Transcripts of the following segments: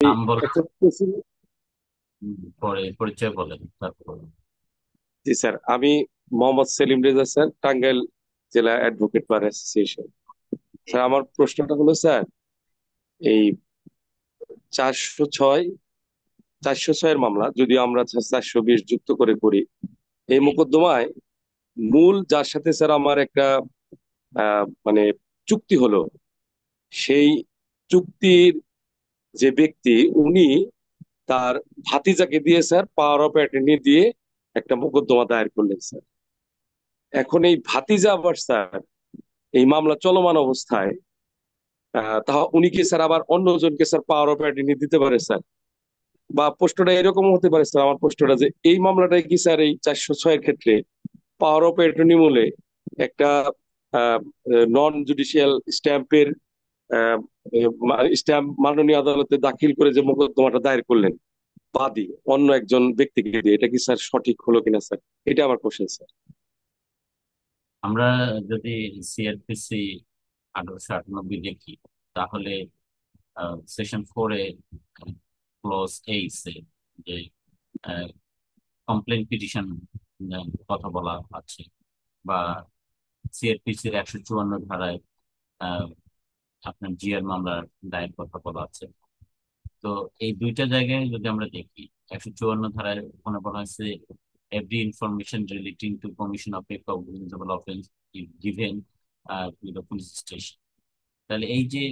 নাম বল। একটা specific- পরে পরিচয় বলেন তারপর। জি স্যার, আমি মোহাম্মদ সেলিম রেজা স্যার, টাঙ্গাইল জেলা অ্যাডভোকেট বার অ্যাসোসিয়েশন। স্যার, আমার প্রশ্নটা হলো স্যার, এই 406, 406-এর মামলা যদি আমরা 420 যুক্ত করে করি, এই মোকদ্দমায় মূল যার সাথে স্যার আমার একটা মানে চুক্তি হলো, সেই চুক্তির যে ব্যক্তি, উনি তার ভাতিজাকে দিয়ে স্যার পাওয়ার অফ অ্যাটর্নি দিয়ে একটা মোকদ্দমা দায়ের করলেন স্যার। এখন এই ভাতিজা আবার স্যার এই মামলা চলমান অবস্থায় তা উনি কি স্যার আবার অন্যজনকে স্যার পাওয়ার অফ অ্যাটর্নি দিতে পারে স্যার? বা প্রশ্নটা এরকম হতে পারে স্যার, আমার প্রশ্নটা যে এই মামলাটাই কি স্যার এই 406-এর ক্ষেত্রে পাওয়ার অফ অ্যাটর্নি বলে একটা নন জুডিশিয়াল স্ট্যাম্পের স্ট্যাম্প মাননীয় আদালতে দাখিল করে যে মোকদ্দমাটা দায়ের করলেন বাদী অন্য একজন ব্যক্তিকে দিয়ে, এটা কি স্যার সঠিক হলো কিনা স্যার? এটা আমার কোশ্চেন স্যার। আমরা যদি সিআরপিসি 1898 দেখি, তাহলে সেকশন 4-এ ক্লজ 8 যে কমপ্লেন পিটিশন কথা বলা আছে, বা সিআরপিসির 154 ধারায় আহ, আপনার জিআর মামলার দায়ের কথা বলা আছে। তো এই দুইটা জায়গায় যদি আমরা দেখি, 154 ধারায় ওখানে বলা হয়েছে every information relating to commission of A cognizable offence is given to the police station. তাহলে এই যে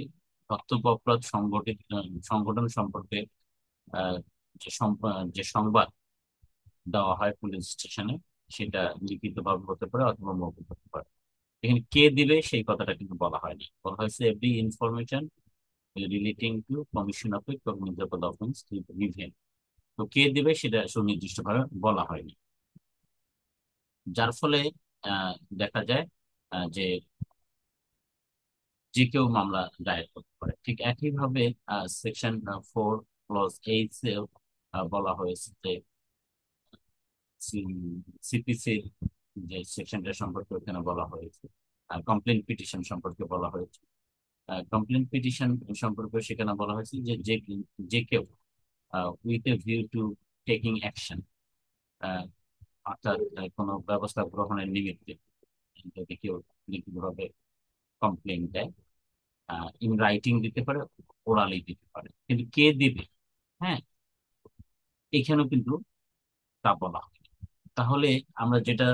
কর্তব্য অপরাধ সংগঠন সম্পর্কে আহ, যে সংবাদ দেওয়া হয় পুলিশ স্টেশনে, সেটা লিখিত ভাবে হতে পারে অথবা মৌখিক হতে পারে। এখানে কে দিবে সেই কথাটা কিন্তু বলা হয়নি, বলা হয়েছে every information relating to commission of A cognizable offence is given. তো কে দিবে সেটা সুনির্দিষ্টভাবে বলা হয়নি, যার ফলে আহ, দেখা যায় যে যে কেউ মামলা দায়ের করতে পারে। ঠিক একইভাবে সেকশন 4 ক্লজ 8 বলা হয়েছে যে সিপিসির যে সেকশনটা সম্পর্কে ওখানে বলা হয়েছে, কমপ্লেন পিটিশন সম্পর্কে বলা হয়েছে। কমপ্লেন পিটিশন সম্পর্কে সেখানে বলা হয়েছে যে যে যে কেউ with a view to taking action, অর্থাৎ কোনো ব্যবস্থা গ্রহণের নিমিত্তে যদি কেউ লিখিতভাবে কমপ্লেন দেয়, ইন রাইটিং দিতে পারে, ওরালি দিতে পারে, কিন্তু কে দিবে, হ্যাঁ, এখানেও কিন্তু তা বলা হয়। তাহলে আমরা যেটা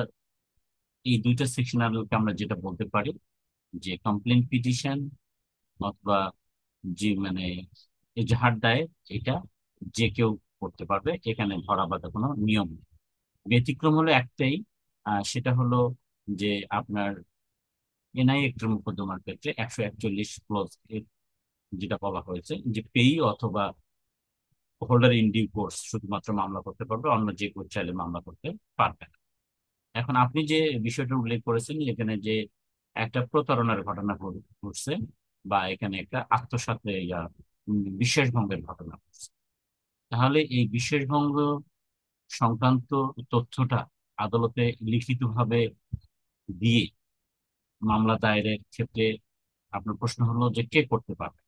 এই দুইটা সেকশনালকে আমরা যেটা বলতে পারি যে কমপ্লেন পিটিশন অথবা যে মানে এজাহার দায়ের, এটা যে কেউ করতে পারবে, এখানে ধরা বাঁধা কোনো নিয়ম নেই। ব্যতিক্রম হলো একটাই, সেটা হলো যে আপনার এনআই একটি মোকদ্দমার ক্ষেত্রে 141 ক্লজ যেটা বলা হয়েছে যে পেই অথবা হোল্ডার ইন ডিউ কোর্স শুধুমাত্র মামলা করতে পারবে, অন্য যে কেউ চাইলে মামলা করতে পারবে না। এখন আপনি যে বিষয়টা উল্লেখ করেছেন এখানে যে একটা প্রতারণার ঘটনা ঘটছে, বা এখানে একটা আত্মসাতে বিশ্বাসভঙ্গের ঘটনা ঘটছে, তাহলে এই বিশ্বাসভঙ্গ সংক্রান্ত তথ্যটা আদালতে লিখিতভাবে দিয়ে মামলা দায়েরের ক্ষেত্রে আপনার প্রশ্ন হলো যে কে করতে পারবে।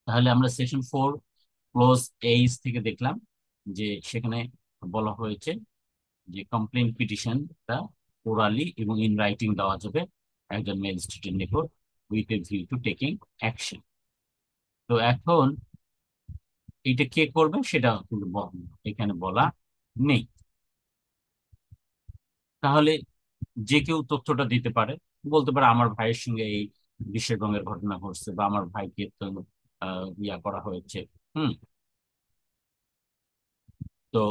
তাহলে আমরা সেকশন 4 ক্লজ 8 থেকে দেখলাম যে সেখানে বলা হয়েছে যে কমপ্লেন পিটিশনটা ওরালি এবং ইন রাইটিং দেওয়া যাবে একজন ম্যাজিস্ট্রেটের নিকট with a view to taking action. তো এখন এটা কে করবে সেটা কিন্তু এখানে বলা নেই। তাহলে যে কেউ তথ্যটা দিতে পারে, বলতে পারে আমার ভাইয়ের সঙ্গে এই বিশ্বাসভঙ্গের ঘটনা ঘটছে, বা আমার ভাইকে তো ইয়া করা হয়েছে। হুম। তো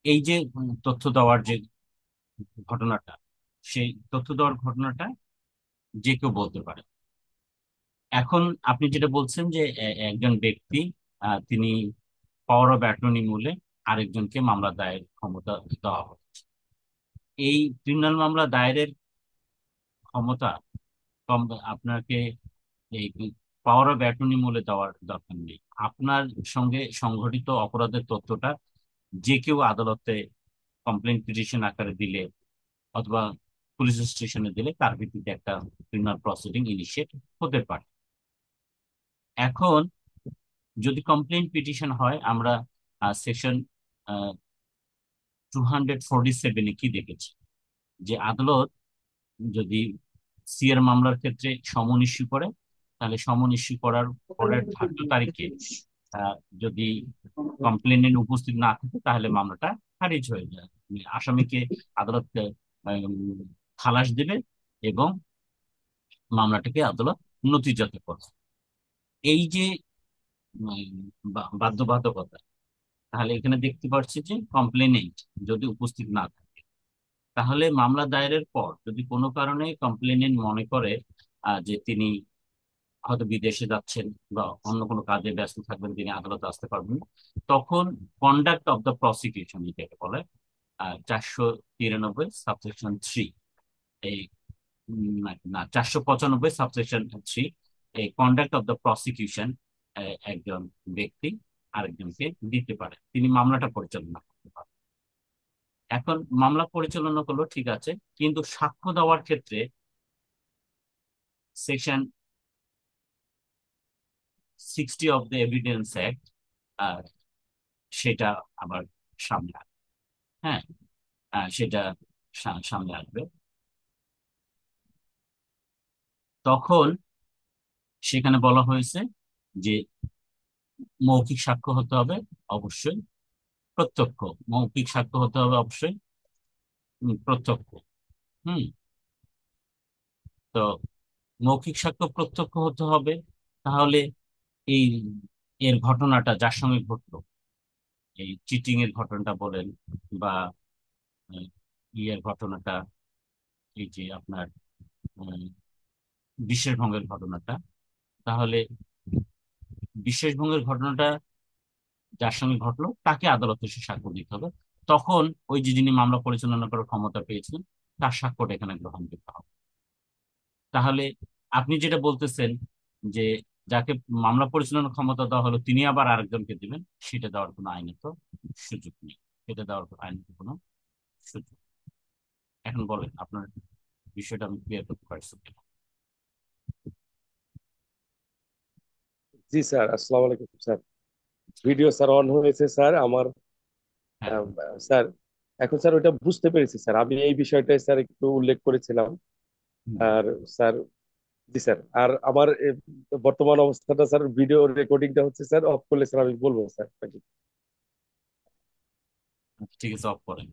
এই যে তথ্য দেওয়ার যে ঘটনাটা, সেই তথ্য দেওয়ার ঘটনাটা যে কেউ বলতে পারে। এখন আপনি যেটা বলছেন যে একজন ব্যক্তি তিনি পাওয়ার অফ অ্যাটর্নি মূলে আরেকজনকে মামলা দায়ের ক্ষমতা দেওয়া হবে। এই ক্রিমিনাল মামলা দায়েরের ক্ষমতা আপনাকে এই পাওয়ার অফ অ্যাটর্নি মূলে দেওয়ার দরকার নেই। আপনার সঙ্গে সংঘটিত অপরাধের তথ্যটা যে কেউ আদালতে কমপ্লেন পিটিশন আকারে দিলে অথবা পুলিশ স্টেশনে দিলে তার ভিত্তিতে একটা ক্রিমিনাল প্রসিডিং ইনিশিয়েট হতে পারে। এখন যদি কমপ্লেন পিটিশন হয়, আমরা সেকশন 247-এ কি দেখেছি, যে আদালত যদি সি এর মামলার ক্ষেত্রে সমন ইস্যু করে, তাহলে সমন ইস্যু করার পরের ধার্য তারিখে আহ, যদি কমপ্লেনেন্ট উপস্থিত না থাকে, তাহলে মামলাটা খারিজ হয়ে যায়। মানে আসামিকে আদালত উম, খালাস দেবে এবং মামলাটাকে আদালত নথিজাত করবে। এই যে বাধ্যবাধকতা, তাহলে এখানে দেখতে পাচ্ছি যে কমপ্লেনেন্ট যদি উপস্থিত না থাকে, তাহলে মামলা দায়েরের পর যদি কোনো কারণে কমপ্লেনেন্ট মনে করে যে তিনি হয়তো বিদেশে যাচ্ছেন বা অন্য কোনো কাজে ব্যস্ত থাকবেন, তিনি আদালতে আসতে পারবেন না, তখন কন্ডাক্ট অফ দ্য প্রসিকিউশন যেটাকে বলে 493 সাবসেকশন 3, এই না না, 495 সাবসেকশন 3, এই কন্ডাক্ট অফ দ্য প্রসিকিউশন একজন ব্যক্তি আরেকজনকে দিতে পারে, তিনি মামলাটা পরিচালনা করতে পারেন। এখন মামলা পরিচালনা করলো ঠিক আছে, কিন্তু সাক্ষ্য দেওয়ার ক্ষেত্রে section 60 of the evidence act সেটা আবার সামনে আসবে। হ্যাঁ, সেটা সামনে আসবে। তখন সেখানে বলা হয়েছে যে মৌখিক সাক্ষ্য হতে হবে অবশ্যই প্রত্যক্ষ, মৌখিক সাক্ষ্য হতে হবে অবশ্যই প্রত্যক্ষ। হুম। তো মৌখিক সাক্ষ্য প্রত্যক্ষ হতে হবে, তাহলে এই এর ঘটনাটা যার সঙ্গে ঘটলো, এই চিটিং এর ঘটনাটা বলেন বা আহ, ইয়ের ঘটনাটা, এই যে আপনার উম, বিশ্বাস ভঙ্গের ঘটনাটা, তাহলে বিশ্বাস ভঙ্গের ঘটনাটা যার সঙ্গে ঘটলো তাকে আদালতে এসে সাক্ষ্য দিতে হবে। তখন ওই যে যিনি মামলা পরিচালনা করার ক্ষমতা পেয়েছেন, তার সাক্ষ্যটা এখানে গ্রহণযোগ্য হবে। তাহলে আপনি যেটা বলতেছেন যে যাকে মামলা পরিচালনার ক্ষমতা দেওয়া হলো তিনি আবার আরেকজনকে দিবেন, সেটা দেওয়ার কোনো আইনত সুযোগ নেই। সেটা দেওয়ার আইনত কোনো সুযোগ। এখন বলেন আপনার বিষয়টা আমি ক্লিয়ার করতে পারছি কিনা? জি স্যার, আসসালামু আলাইকুম স্যার। ভিডিও স্যার অন হয়েছে স্যার আমার। হ্যাঁ। আহ, স্যার, এখন স্যার ওইটা বুঝতে পেরেছি স্যার, আমি এই বিষয়টাই স্যার একটু উল্লেখ করেছিলাম। হুম। আর স্যার, জি স্যার, আর আমার বর্তমান অবস্থাটা স্যার, ভিডিও রেকর্ডিংটা হচ্ছে স্যার, অফ করলে স্যার আমি বলবো স্যার। আচ্ছা, ঠিক আছে, অফ করেন।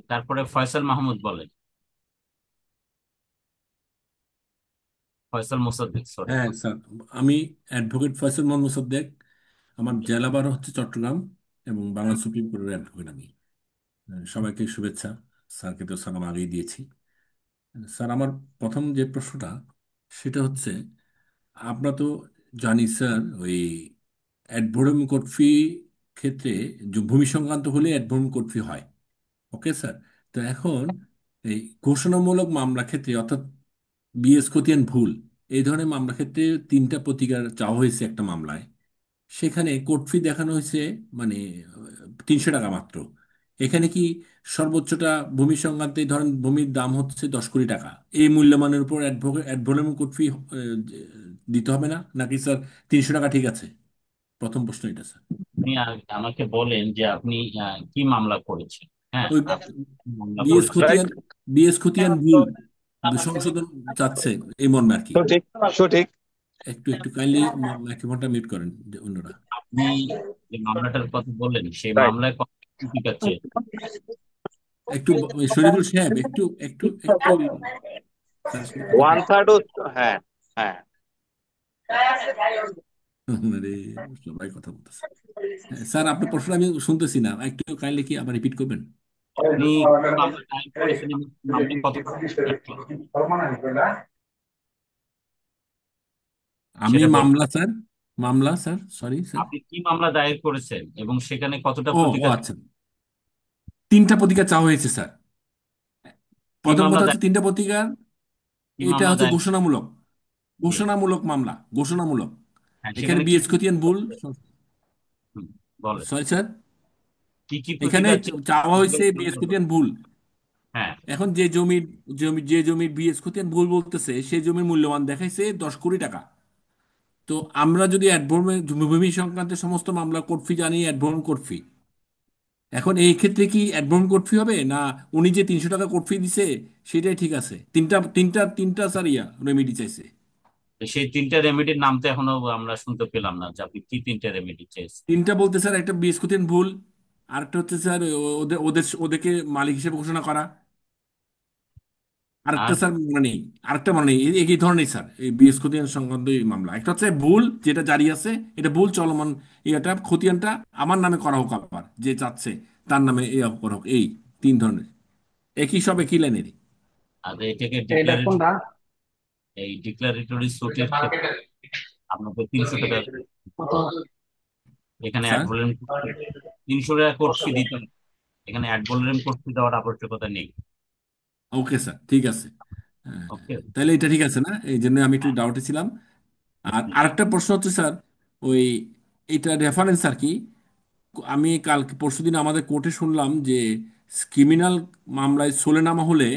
তারপরে ফয়সাল মাহমুদ বলেন, ফয়সাল মোসাদ্দেক, সরি। হ্যাঁ স্যার, আমি অ্যাডভোকেট ফয়সাল মোহাম্মদ মোসাদ্দেক। আমার জেলা বার হচ্ছে চট্টগ্রাম এবং বাংলা সুপ্রিম কোর্টের অ্যাডভোকেট আমি। সবাইকে শুভেচ্ছা। স্যারকে তো সালাম আগেই দিয়েছি। স্যার, আমার প্রথম যে প্রশ্নটা সেটা হচ্ছে, আমরা তো জানি স্যার, ওই অ্যাডভোকেট কোর্ট ফি ক্ষেত্রে যে ভূমি সংক্রান্ত হলে অ্যাডভোকেট কোর্ট ফি হয়। Okay sir. তো এখন এই ঘোষণামূলক মামলা ক্ষেত্রে, অর্থাৎ বিএস খতিয়ান ভুল, এই ধরনের মামলা ক্ষেত্রে 3টা প্রতিকার চাওয়া হয়েছে একটা মামলায়। সেখানে কোর্ট ফি দেখানো হয়েছে মানে 300 টাকা মাত্র। এখানে কি সর্বোচ্চটা ভূমি সংক্রান্তে, ধরেন ভূমির দাম হচ্ছে 10 কোটি টাকা, এই মূল্যমানের উপর অ্যাডভোকেট কোর্ট ফি দিতে হবে না নাকি স্যার? 300 টাকা ঠিক আছে? প্রথম প্রশ্ন এটা স্যার। আপনি আমাকে বলেন যে আপনি কি মামলা করেছেন। হ্যাঁ, ওই আপনি কি মামলা বিএস করেছেন। রাইট। খতিয়ান বিএস খতিয়ান ভুল সংশোধন চাচ্ছে, এই মর্মে আর কি। সঠিক, সঠিক। একটু একটু কাইন্ডলি মাইক্রোফোনটা মিউট করেন যে অন্যরা। আপনি যে মামলাটার কথা বললেন, সেই রাইট। মামলায় কত কোটি আছে? একটু শরীফুল সাহেব, একটু একটু একটু স্যারের সাথে কথা ওয়ান বলুন। থার্ড। হ্যাঁ, হ্যাঁ। আরে, সবাই কথা বলতেছে। হ্যাঁ, স্যার, আপনার প্রশ্নটা আমি শুনতেছি না, একটু কাইন্ডলি কি আবার রিপিট করবেন? আপনি কি মামলা দায়ের করেছেন এবং মামলায় কত কোটি আছে আমি সেটা বলুন। মামলা স্যার, মামলা স্যার, সরি স্যার। আপনি কি মামলা দায়ের করেছেন এবং সেখানে কতটা ও ও প্রতিকার, আচ্ছা, 3টা প্রতিকার চাওয়া হয়েছে স্যার। কি প্রথম মামলা কথা হচ্ছে দায়ের, 3টা প্রতিকার। কি এটা মামলা হচ্ছে দায়ের? ঘোষণামূলক, জি। ঘোষণামূলক মামলা, ঘোষণামূলক। হ্যাঁ, এখানে সেখানে কি বিএস কি খতিয়ান ভুল। বলেন, সরি স্যার, কি কি এখানে প্রতিকার চাওয়া হয়েছে ছিল? বিএস খতিয়ান ভুল। হ্যাঁ, এখন যে জমির বিএস খতিয়ান ভুল বলতেছে, সেই জমির মূল্যমান দেখাইছে 10 কোটি টাকা। তো আমরা যদি অ্যাডভর্ন ভূমি সংক্রান্ত সমস্ত মামলা কোর্ট ফি জানি, অ্যাডভর্ন কোর্ট ফি, এখন এই ক্ষেত্রে কি অ্যাডভর্ন কোর্ট ফি হবে না উনি যে 300 টাকা কোর্ট ফি দিছে সেটাই ঠিক আছে? তিনটা তিনটা তিনটা স্যার রেমিডি চাইছে। তো সেই তিনটা রেমেডির নাম তো এখনো আমরা শুনতে পেলাম না, যে আপনি কি তিনটা রেমেডি চেয়েছেন। তিনটা বলতে স্যার, একটা বিএস খতিয়ান ভুল, আরেকটা হচ্ছে স্যার ওদেরকে মালিক হিসেবে ঘোষণা করা, আরেকটা আর স্যার মনে নেই, আরেকটা মনে নেই। এই ধরনের স্যার এই বিএস খতিয়ান সংক্রান্ত এই মামলা। একটা হচ্ছে ভুল যেটা জারি আছে, এটা ভুল চলমান, এটা খতিয়ানটা আমার নামে করা হোক, আবার যে চাচ্ছে তার নামে করা হোক। এই তিন ধরনের, একই সব একই লাইনেরই। আর এটাকে এটা কোনটা? এই ডিক্লারেটরি সুটের ক্ষেত্রে আপনাকে 300 টাকা, কত? এখানে স্যার অ্যাড 300 টাকা কোর্ট ফি দিতে হবে। এখানে অ্যাড ভলুম কোর্ট ফি দেওয়ার আবশ্যকতা নেই। ওকে স্যার, ঠিক আছে। হ্যাঁ, ওকে। তাহলে এটা ঠিক আছে না? এই জন্য আমি একটু ডাউটে ছিলাম। আর আরেকটা প্রশ্ন হচ্ছে স্যার, ওই এটা রেফারেন্স আর কি, আমি কালকে পরশুদিন আমাদের কোর্টে শুনলাম যে ক্রিমিনাল মামলায় সোলেনামা হলে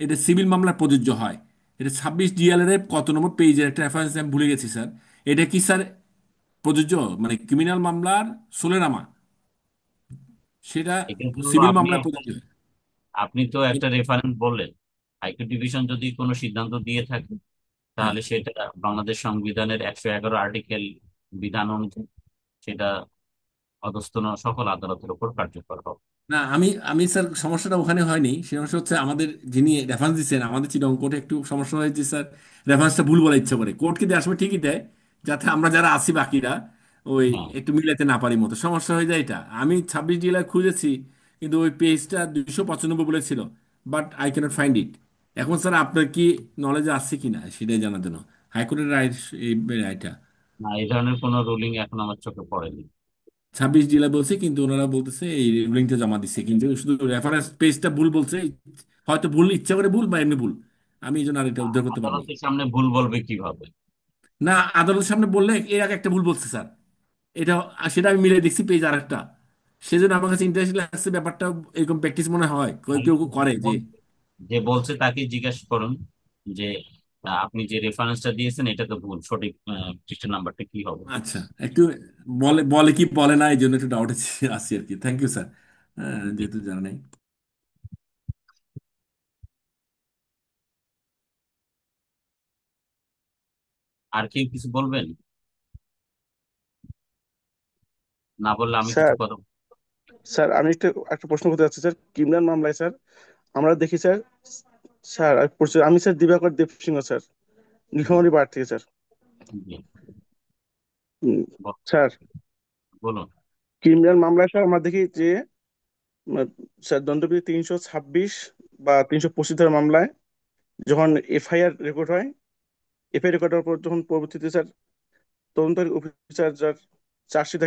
এটা সিভিল মামলায় প্রযোজ্য হয়। এটা 26 ডিএলআর এর কত নম্বর পেজের একটা রেফারেন্স, আমি ভুলে গেছি স্যার। এটা কি স্যার প্রযোজ্য? মানে ক্রিমিনাল মামলার সোলেনামা সেটা এটার জন্য সিভিল আপনি মামলায় প্রযোজ্য হয়। আপনি তো একটা রেফারেন্স বললেন। হাইকোর্ট ডিভিশন যদি কোনো সিদ্ধান্ত দিয়ে থাকে, হ্যাঁ। তাহলে সেটা বাংলাদেশ সংবিধানের 111 আর্টিকেল বিধান অনুযায়ী সেটা অধস্তন সকল আদালতের উপর কার্যকর হবে। না, আমি আমি স্যার সমস্যাটা ওখানে হয়নি। সমস্যা হচ্ছে আমাদের যিনি রেফারেন্স দিচ্ছেন আমাদের চিটং কোর্টে একটু সমস্যা হয়েছে স্যার। রেফারেন্সটা ভুল বলা ইচ্ছা করে, কোর্ট কিন্তু আসলে ঠিকই দেয়, যাতে আমরা যারা আছি বাকিরা ওই হ্যাঁ, একটু মিলাতে না পারি মতো সমস্যা হয়ে যায়। এটা আমি 26 ডিএলআর খুঁজেছি, কিন্তু ওই পেজটা 295 বলেছিল, but I cannot find it. এখন স্যার আপনার কি নলেজে আছে কিনা সেটাই জানার জন্য, হাইকোর্টের রায়, এই রায়টা না, এই ধরনের কোনো রুলিং এখন আমার চোখে পড়েনি। 26 ডিলা বলছে, কিন্তু ওনারা বলতেছে এই লিঙ্কটা জমা দিচ্ছে, কিন্তু শুধু রেফারেন্স পেজটা ভুল বলছে। হয়তো ভুল, ইচ্ছা করে ভুল বা এমনি ভুল, আমি এই জন্য আর এটা উদ্ধার করতে পারিনি। আদালতের সামনে ভুল বলবে কিভাবে? না, আদালতের সামনে বললে এর আগে একটা ভুল বলছে স্যার, এটা সেটা আমি মিলে দেখছি পেজ আরেকটা। সেজন্য আমার কাছে ইন্টারেস্ট লাগছে ব্যাপারটা। এরকম প্র্যাকটিস মনে হয় কেউ তাহলে কেউ করে যে। যে বলছে তাকে জিজ্ঞাসা করুন যে আপনি যে রেফারেন্সটা দিয়েছেন এটা তো ভুল, সঠিক পৃষ্ঠা নাম্বারটা কি হবে। আচ্ছা, একটু বলে বলে কি বলে না, এই জন্য একটু ডাউট আছি আর কি। থ্যাংক ইউ স্যার, যেহেতু জানা নেই। আর কেউ কিছু বলবেন? না বললে আমি কিছু স্যার, কথা স্যার আমি একটা একটা প্রশ্ন করতে চাচ্ছি স্যার। ক্রিমিনাল মামলায় স্যার আমরা দেখি স্যার, স্যার আমি স্যার দিবাকর দেবসিংহ স্যার, নীলফামারী বার থেকে স্যার। জি, উম, বল- স্যার বলুন। ক্রিমিনাল মামলায় স্যার আমরা দেখি যে উম, স্যার দণ্ডবিধি 326 বা 325 ধারা মামলায় যখন এফআইআর রেকর্ড হয়, এফআইআর রেকর্ড হওয়ার পর যখন পরবর্তীতে স্যার তদন্তকারী অফিসার যার চার্জশিট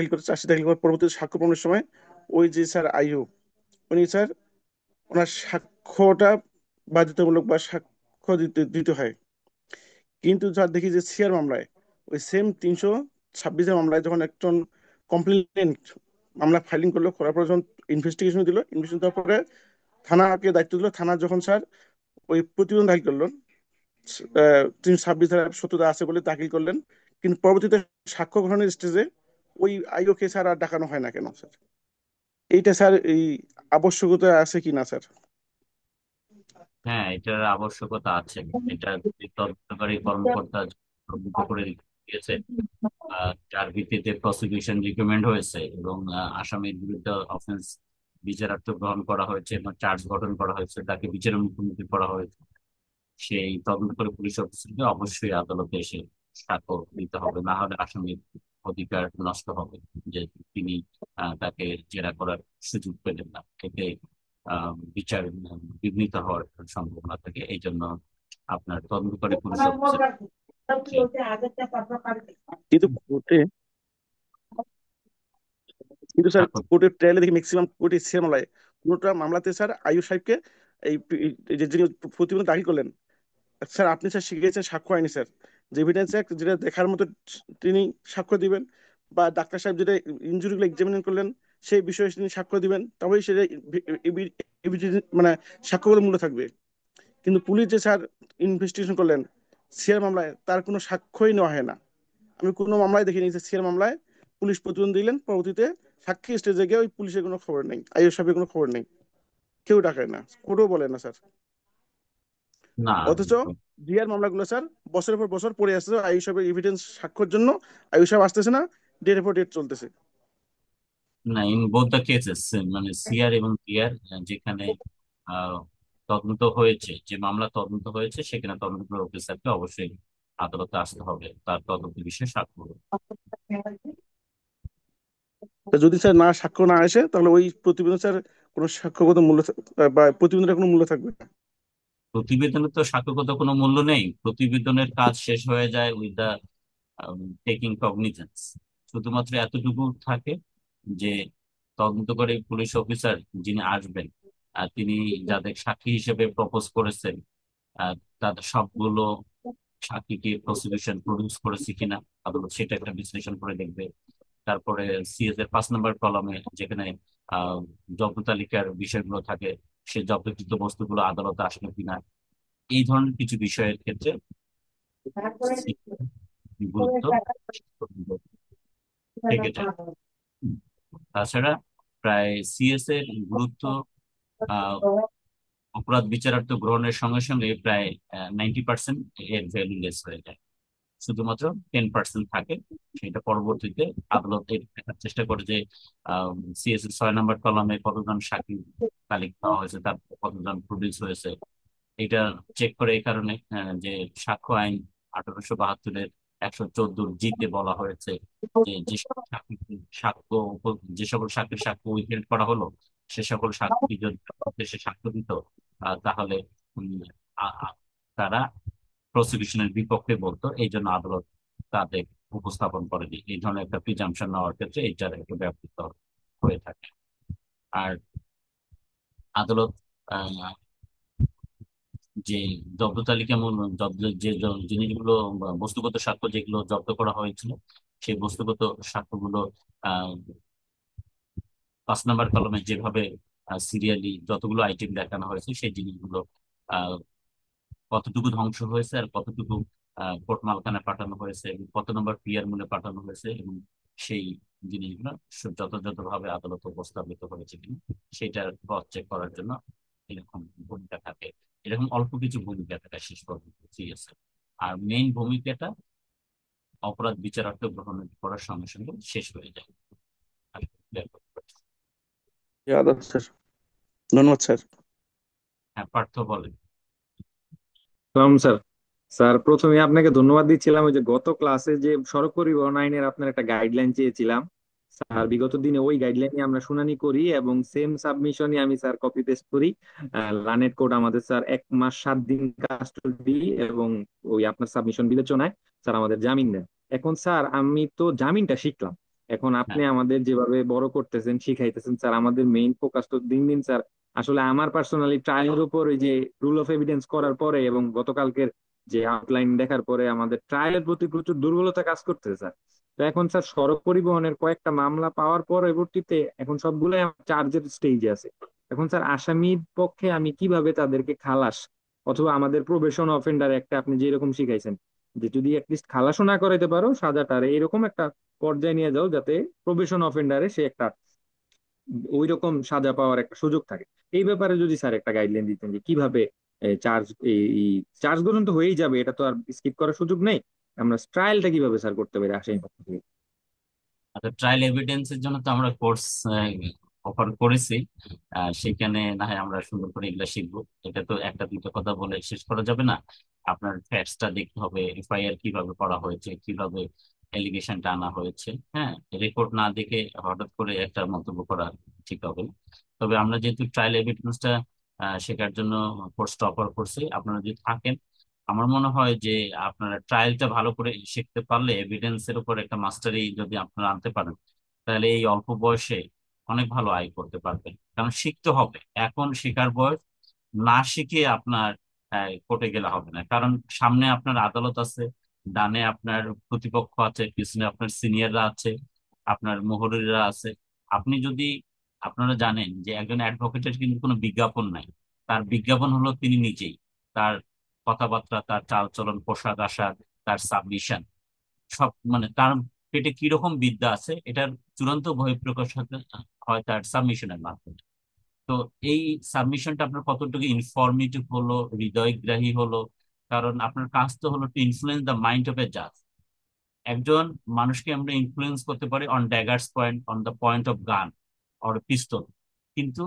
দাখিল করার পরবর্তীতে সাক্ষ্য প্রমাণের সময় ওই যে স্যার আইও উনি স্যার ওনার সাক্ষ্যটা বাধ্যতামূলক বা সাক্ষ্য দিতে দিতে হয়। কিন্তু স্যার দেখি যে সিআর মামলায় ওই সেম 326-এর মামলায় যখন একজন কমপ্লেনেন্ট মামলা ফাইলিং করলো, করার পর যখন ইনভেস্টিগেশন দিল, ইনভেস্টিগেশন দেওয়ার পরে থানাকে দায়িত্ব দিল, থানা যখন স্যার ওই প্রতিবেদন দাখিল করলো, 326 ধারা সত্যতা আছে বলে দাখিল করলেন, কিন্তু পরবর্তীতে সাক্ষ্য গ্রহণের স্টেজে ওই আইওকে স্যার আর ডাকানো হয় না কেন স্যার? এইটা স্যার এই আবশ্যকতা আছে কি না স্যার? হ্যাঁ, এটার আবশ্যকতা আছে। এটা যে তদন্তকারী কর্মকর্তা তদন্ত করে দিয়েছে, যার ভিত্তিতে প্রসিকিউশন রিকমেন্ড হয়েছে এবং আসামির বিরুদ্ধে অফেন্স বিচারার্থ গ্রহণ করা হয়েছে এবং চার্জ গঠন করা হয়েছে, তাকে বিচারের মুখোমুখি করা হয়েছে, সেই তদন্ত করে পুলিশ অফিসারকে অবশ্যই আদালতে এসে সাক্ষ্য দিতে হবে, না হলে আসামির অধিকার নষ্ট হবে, যে তিনি তাকে জেরা করার সুযোগ পেলেন না। এতে বিচার বিঘ্নিত হওয়ার সম্ভাবনা থাকে। এই জন্য আপনার তদন্তকারী পুলিশ অফিসার কিন্তু কোর্টে, কিন্তু স্যার সাক্ষ্য। কোর্টের ট্রায়ালে দেখি ম্যাক্সিমাম কোর্টে সে মামলায় কোনোটা মামলাতে স্যার আইয়ুব সাহেবকে এই এই যে যিনি প্রতিবেদন দাখিল করলেন, স্যার আপনি স্যার শিখিয়েছেন সাক্ষ্য আইনি স্যার, যে এভিডেন্স যেটা দেখার মতো তিনি সাক্ষ্য দিবেন, বা ডাক্তার সাহেব যেটা ইনজুরিগুলো এক্সামিন করলেন সেই বিষয়ে তিনি সাক্ষ্য দিবেন, তবেই সেটা মানে সাক্ষ্য মূল্য থাকবে। কিন্তু পুলিশ যে স্যার ইনভেস্টিগেশন করলেন সিআর মামলায়, তার কোনো সাক্ষ্যই নেওয়া হয় না। আমি কোনো মামলায় দেখিনি যে সিআর মামলায় পুলিশ প্রতিবেদন দিলেন, পরবর্তীতে সাক্ষী স্টেজে গিয়ে ওই পুলিশের কোনো খবর নেই, আইও সাহেবের কোনো খবর নেই, কেউ ডাকায় না, কোর্টও বলে না স্যার। না অথচ ডিআর মামলাগুলো স্যার বছরের পর বছর পড়ে আসছে আইও সাহেবের এভিডেন্স সাক্ষ্যের জন্য, আইও সাহেব আসতেছে না, ডেটের পর ডেট চলতেছে। না, ইন বোথ দ্য কেসেস, মানে সিআর এবং টিআর, যেখানে আহ, তদন্ত হয়েছে, যে মামলা তদন্ত হয়েছে, সেখানে তদন্ত অফিসারকে অবশ্যই আদালতে আসতে হবে তার তদন্ত বিষয়ে সাক্ষ্য। তা যদি স্যার না সাক্ষ্য না আসে, তাহলে ওই প্রতিবেদন স্যার কোনো সাক্ষ্যগত মূল্য বা প্রতিবেদনের কোনো মূল্য থাকবে না। প্রতিবেদনের তো সাক্ষ্যগত কোনো মূল্য নেই, প্রতিবেদনের কাজ শেষ হয়ে যায় উইথ দা টেকিং কগনিজেন্স। শুধুমাত্র এতটুকু থাকে যে তদন্তকারী পুলিশ অফিসার যিনি আসবেন, তিনি যাদের সাক্ষী হিসেবে প্রপোজ করেছেন, আহ, তাদের সবগুলো সাক্ষীকে প্রসিকিউশন প্রডিউস করেছে কিনা আদালত সেটা একটা বিশ্লেষণ করে দেখবে। তারপরে সিএস এর 5 নম্বর কলামে যেখানে আহ জব্দ তালিকার বিষয়গুলো থাকে, সে জব্দকৃত বস্তুগুলো আদালতে আসলো কিনা, এই ধরনের কিছু বিষয়ের ক্ষেত্রে গুরুত্ব থেকে যায়। তাছাড়া প্রায় সিএস এর গুরুত্ব আহ, অপরাধ বিচারার্থ গ্রহণের সঙ্গে সঙ্গে প্রায় 90% এর ভ্যালুলেস হয়ে যায়। শুধুমাত্র 10% থাকে, সেটা পরবর্তীতে আদালত দেখার চেষ্টা করে যে সিএস এর 6 নম্বর কলামে কতজন সাক্ষী তালিকা দেওয়া হয়েছে, তার কতজন প্রডিউস হয়েছে। এটা চেক করে এই কারণে যে সাক্ষ্য আইন 1872-এর 114 জিতে বলা হয়েছে যে যে সকল সাক্ষ্য যে সকল সাক্ষীর সাক্ষ্য উইথহেল্ড করা হলো, সে সকল সাক্ষী যদি সে সাক্ষ্য দিত, তাহলে উম, আ- আ- তারা প্রসিকিউশনের বিপক্ষে বলতো, এই জন্য আদালত তাদের উপস্থাপন করেনি। এই ধরনের একটা প্রিজাম্পশন নেওয়ার ক্ষেত্রে এইটার একটা ব্যবহৃত হয়ে থাকে। আর আদালত যে জব্দ তালিকা জব্দ যে জিনিসগুলো বা বস্তুগত সাক্ষ্য যেগুলো জব্দ করা হয়েছিল, সেই বস্তুগত সাক্ষ্যগুলো আহ 5 নম্বর কলমে যেভাবে সিরিয়ালি যতগুলো আইটেম দেখানো হয়েছে, সেই জিনিসগুলো আহ কতটুকু ধ্বংস হয়েছে আর কতটুকু কোর্ট মালখানায় পাঠানো হয়েছে এবং কত নম্বর পিআর মূলে পাঠানো হয়েছে, এবং সেই জিনিসগুলো যথাযথভাবে আদালত উপস্থাপিত হয়েছে কিনা সেটার ক্রস চেক করার জন্য এরকম ভূমিকা থাকে। এরকম অল্প কিছু ভূমিকা থাকে শেষ পর্যন্ত সিএসএ। আর মেইন ভূমিকাটা অপরাধ বিচারার্থ গ্রহণ করার সঙ্গে সঙ্গে শেষ হয়ে যায়। আর আদালত স্যার, ধন্যবাদ স্যার। হ্যাঁ, পার্থ বলেন। সালাম স্যার। স্যার, প্রথমে আপনাকে ধন্যবাদ দিচ্ছিলাম, ওই যে গত ক্লাসে যে সড়ক পরিবহন আইনের আপনার একটা গাইডলাইন চেয়েছিলাম স্যার, বিগত দিনে ওই গাইডলাইনে আমরা শুনানি করি এবং সেম সাবমিশনই আমি স্যার কপি পেস্ট করি। লানেট কোড আমাদের স্যার 1 মাস 7 দিন কাস্টডি এবং ওই আপনার সাবমিশন বিবেচনায় স্যার আমাদের জামিন দেন। এখন স্যার আমি তো জামিনটা শিখলাম, এখন আপনি হ্যাঁ, আমাদের যেভাবে বড় করতেছেন শিখাইতেছেন স্যার, আমাদের মেইন ফোকাস তো দিন দিন স্যার আসলে আমার পার্সোনালি ট্রায়ালের উপর ওই যে রুল অফ এভিডেন্স করার পরে এবং গতকালকের যে আউটলাইন দেখার পরে আমাদের ট্রায়ালের প্রতি প্রচুর দুর্বলতা কাজ করতেছে স্যার। তো এখন স্যার সড়ক পরিবহনের কয়েকটা মামলা পাওয়ার পরবর্তীতে এখন সবগুলোই চার্জের স্টেজে আছে। এখন স্যার আসামির পক্ষে আমি কিভাবে তাদেরকে খালাস অথবা আমাদের প্রবেশন অফেন্ডার একটা আপনি যেরকম শিখাইছেন যে যদি অ্যাটলিস্ট খালাসও না করাইতে পারো সাজাটারে এরকম একটা পর্যায়ে নিয়ে যাও যাতে প্রবেশন অফেন্ডারে সে একটা ওই রকম সাজা পাওয়ার একটা সুযোগ থাকে। এই ব্যাপারে যদি স্যার একটা গাইডলাইন দিতেন যে কিভাবে চার্জ এই চার্জ গ্রহণ তো হয়েই যাবে, এটা তো আর স্কিপ করার সুযোগ নেই, আমরা ট্রায়ালটা কিভাবে স্যার করতে পারি আসামি পক্ষ থেকে। আচ্ছা, ট্রায়াল এভিডেন্সের জন্য তো আমরা কোর্স অফার করেছি। সেখানে না হয় আমরা সুন্দর করে এগুলা শিখবো। এটা তো একটা দুটো কথা বলে শেষ করা যাবে না। আপনার ফ্যাক্টসটা দেখতে হবে, এফআইআর কিভাবে করা হয়েছে, কিভাবে এলিগেশনটা আনা হয়েছে। হ্যাঁ, রেকর্ড না দেখে হঠাৎ করে একটা মন্তব্য করা ঠিক হবে না। তবে আমরা যেহেতু ট্রায়াল এভিডেন্সটা শেখার জন্য কোর্সটা অফার করছি, আপনারা যদি থাকেন, আমার মনে হয় যে আপনারা ট্রায়ালটা ভালো করে শিখতে পারলে, এভিডেন্সের উপর একটা মাস্টারি যদি আপনারা আনতে পারেন, তাহলে এই অল্প বয়সে অনেক ভালো আয় করতে পারবেন। কারণ শিখতে হবে, এখন শেখার বয়স। না শিখে আপনার কোর্টে গেলে হবে না, কারণ সামনে আপনার আদালত আছে, ডানে আপনার প্রতিপক্ষ আছে, পিছনে আপনার সিনিয়ররা আছে, আপনার মোহরিরা আছে। আপনি যদি, আপনারা জানেন যে একজন অ্যাডভোকেটের কিন্তু কোনো বিজ্ঞাপন নাই, তার বিজ্ঞাপন হলো তিনি নিজেই, তার কথাবার্তা, তার চালচলন, পোশাক আশাক, তার সাবমিশন, সব মানে তার পেটে কিরকম বিদ্যা আছে এটার চূড়ান্ত বহিঃপ্রকাশ হয় তার সাবমিশনের মাধ্যমে। তো এই সাবমিশনটা আপনার কতটুকু ইনফরমেটিভ হলো, হৃদয়গ্রাহী হলো, কারণ আপনার কাজ তো হলো to influence the mind of a জাজ। একজন মানুষকে আমরা ইনফ্লুয়েন্স করতে পারি on daggers point, on the point of gun or pistol, কিন্তু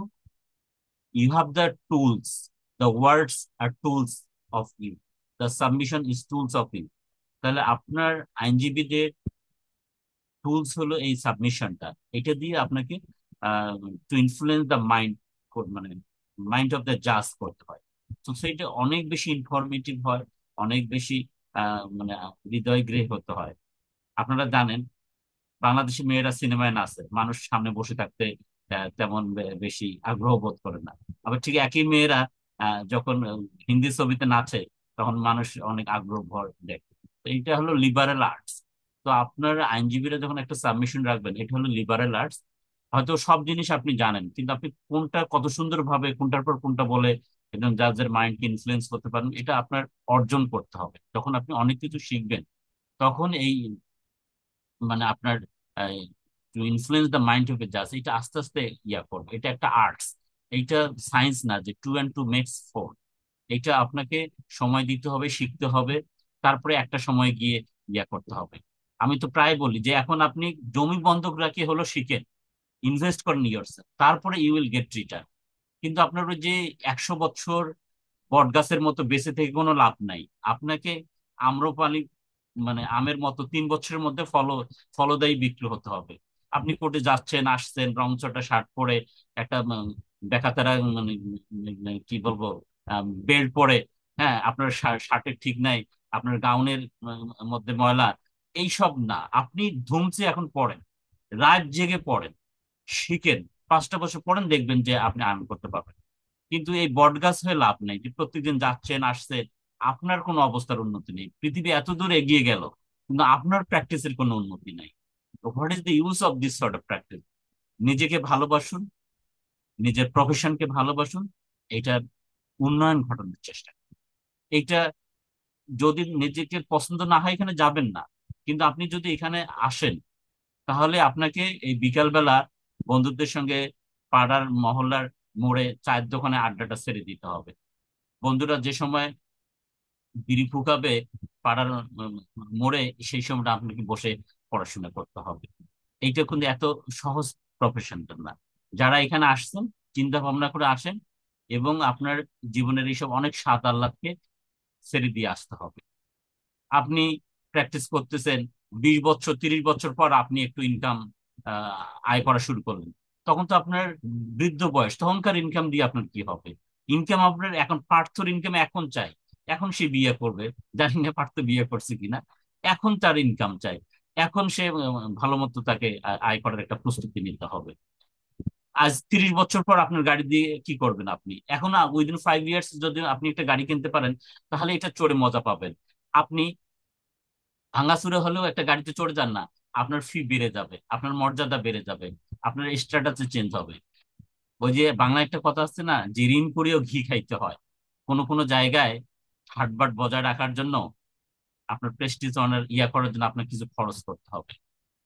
you have the tools, the words are tools of you, the submission is tools of you. তাহলে আপনার আইনজীবীদের টুলস হলো এই সাবমিশনটা, এটা দিয়ে আপনাকে টু ইনফ্লুয়েন্স দ্য মাইন্ড, মানে মাইন্ড অফ দ্য জাজ করতে হয়। তো সেটা অনেক বেশি ইনফরমেটিভ হয়, অনেক বেশি মানে হৃদয়গ্রাহী হতে হয়। আপনারা জানেন বাংলাদেশি মেয়েরা সিনেমায় নাচে, মানুষ সামনে বসে থাকতে তেমন বেশি আগ্রহ বোধ করে না। আবার ঠিক একই মেয়েরা যখন হিন্দি ছবিতে নাচে তখন মানুষ অনেক আগ্রহ ভর দেখে। তো এইটা হলো লিবারেল আর্টস। তো আপনার আইনজীবীরা যখন একটা সাবমিশন রাখবেন, এটা হলো লিবারেল আর্টস। হয়তো সব জিনিস আপনি জানেন, কিন্তু আপনি কোনটা কত সুন্দরভাবে কোনটার পর কোনটা বলে একজন জাজের মাইন্ডকে ইনফ্লুয়েন্স করতে পারেন, এটা আপনার অর্জন করতে হবে। যখন আপনি অনেক কিছু শিখবেন তখন এই মানে আপনার to influence the mind of a জাজ, এটা আস্তে আস্তে ইয়া করবে। এটা একটা আর্টস, এইটা সায়েন্স না যে 2 and 2 makes 4। এটা আপনাকে সময় দিতে হবে, শিখতে হবে, তারপরে একটা সময় গিয়ে ইয়া করতে হবে। আমি তো প্রায় বলি যে এখন আপনি জমি বন্ধক রাখি হলো শিখেন, ইনভেস্ট করেন ইয়ারসেলফ, তারপরে ইউ উইল গেট রিটার্ন। কিন্তু আপনার ওই যে 100 বছর বট গাছের মতো বেঁচে থেকে কোনো লাভ নাই। আপনাকে আম্রপালি মানে আমের মতো 3 বছরের মধ্যে ফলদায়ী বিক্রি হতে হবে। আপনি কোর্টে যাচ্ছেন, আসছেন, রংচটা শার্ট পরে, একটা বেকাতারা কি বলবো বেল্ট পরে, হ্যাঁ আপনার শার্টের ঠিক নাই, আপনার গাউনের মধ্যে ময়লা, এইসব না। আপনি ধুমসে এখন পড়েন, রাত জেগে পড়েন, শিখেন, 5টা বছর পড়েন, দেখবেন যে আপনি আর্ন করতে পারবেন। কিন্তু এই বটগাছ হয়ে লাভ নেই যে প্রত্যেকদিন যাচ্ছেন আসছেন, আপনার কোনো অবস্থার উন্নতি নেই। পৃথিবী এত দূর এগিয়ে গেল কিন্তু আপনার প্র্যাকটিসের কোনো উন্নতি নাই। তো what is the use of this sort of practice? নিজেকে ভালোবাসুন, নিজের প্রফেশনকে ভালোবাসুন, এটার উন্নয়ন ঘটানোর চেষ্টা করুন। এইটা যদি নিজেকে পছন্দ না হয় এখানে যাবেন না, কিন্তু আপনি যদি এখানে আসেন তাহলে আপনাকে এই বিকালবেলা বন্ধুদের সঙ্গে পাড়ার মহল্লার মোড়ে চায়ের দোকানে আড্ডাটা ছেড়ে দিতে হবে। বন্ধুরা যে সময় বিড়ি ফুকাবে পাড়ার মোড়ে, সেই সময়টা আপনাকে বসে পড়াশোনা করতে হবে। এইটা কিন্তু এত সহজ প্রফেশনটা না। যারা এখানে আসছেন চিন্তা ভাবনা করে আসেন, এবং আপনার জীবনের এইসব অনেক স্বাদ আহ্লাদকে ছেড়ে দিয়ে আসতে হবে। আপনি প্র্যাকটিস করতেছেন, 20 বছর 30 বছর পর আপনি একটু ইনকাম আয় করা শুরু করলেন, তখন তো আপনার বৃদ্ধ বয়স, তখনকার ইনকাম দিয়ে আপনার কি হবে? ইনকাম আপনার এখন, পার্থর ইনকাম এখন চাই, এখন সে বিয়ে করবে, জানি না পার্থ বিয়ে করছে কিনা, এখন তার ইনকাম চাই, এখন সে ভালো মতো তাকে আয় করার একটা প্রস্তুতি নিতে হবে। আজ 30 বছর পর আপনার গাড়ি দিয়ে কি করবেন আপনি? এখন উইদিন 5 ইয়ার্স যদি আপনি একটা গাড়ি কিনতে পারেন তাহলে এটা চড়ে মজা পাবেন। আপনি ভাঙাচুরে হলেও একটা গাড়িতে চড়ে যান না, আপনার ফি বেড়ে যাবে, আপনার মর্যাদা বেড়ে যাবে, আপনার স্ট্যাটাসে চেঞ্জ হবে। ওই যে বাংলা একটা কথা আছে না, যে ঋণ করেও ঘি খাইতে হয়। কোনো কোনো জায়গায় হাটবাট বজায় রাখার জন্য, আপনার প্রেস্টিজ অনার ইয়া করার জন্য আপনার কিছু খরচ করতে হবে।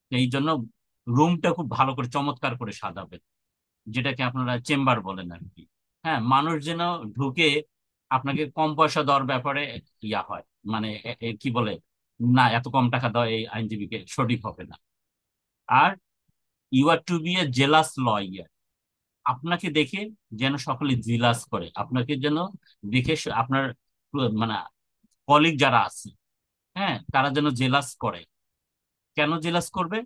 তো এই জন্য রুমটা খুব ভালো করে চমৎকার করে সাজাবেন, যেটাকে আপনারা চেম্বার বলেন আর কি। হ্যাঁ, মানুষ যেন ঢুকে আপনাকে কম পয়সা দেওয়ার ব্যাপারে ইয়া হয়, মানে কি বলে, না এত কম টাকা দেওয়া এই আইনজীবীকে সঠিক হবে না। Are you are to be a jealous lawyer. আপনাকে দেখে যেন সকলে জিলাস করে, আপনাকে যেন দেখে আপনার মানে কলিগ যারা আছে, হ্যাঁ তারা যেন জেলাস করে। কেন জেলাস করবে?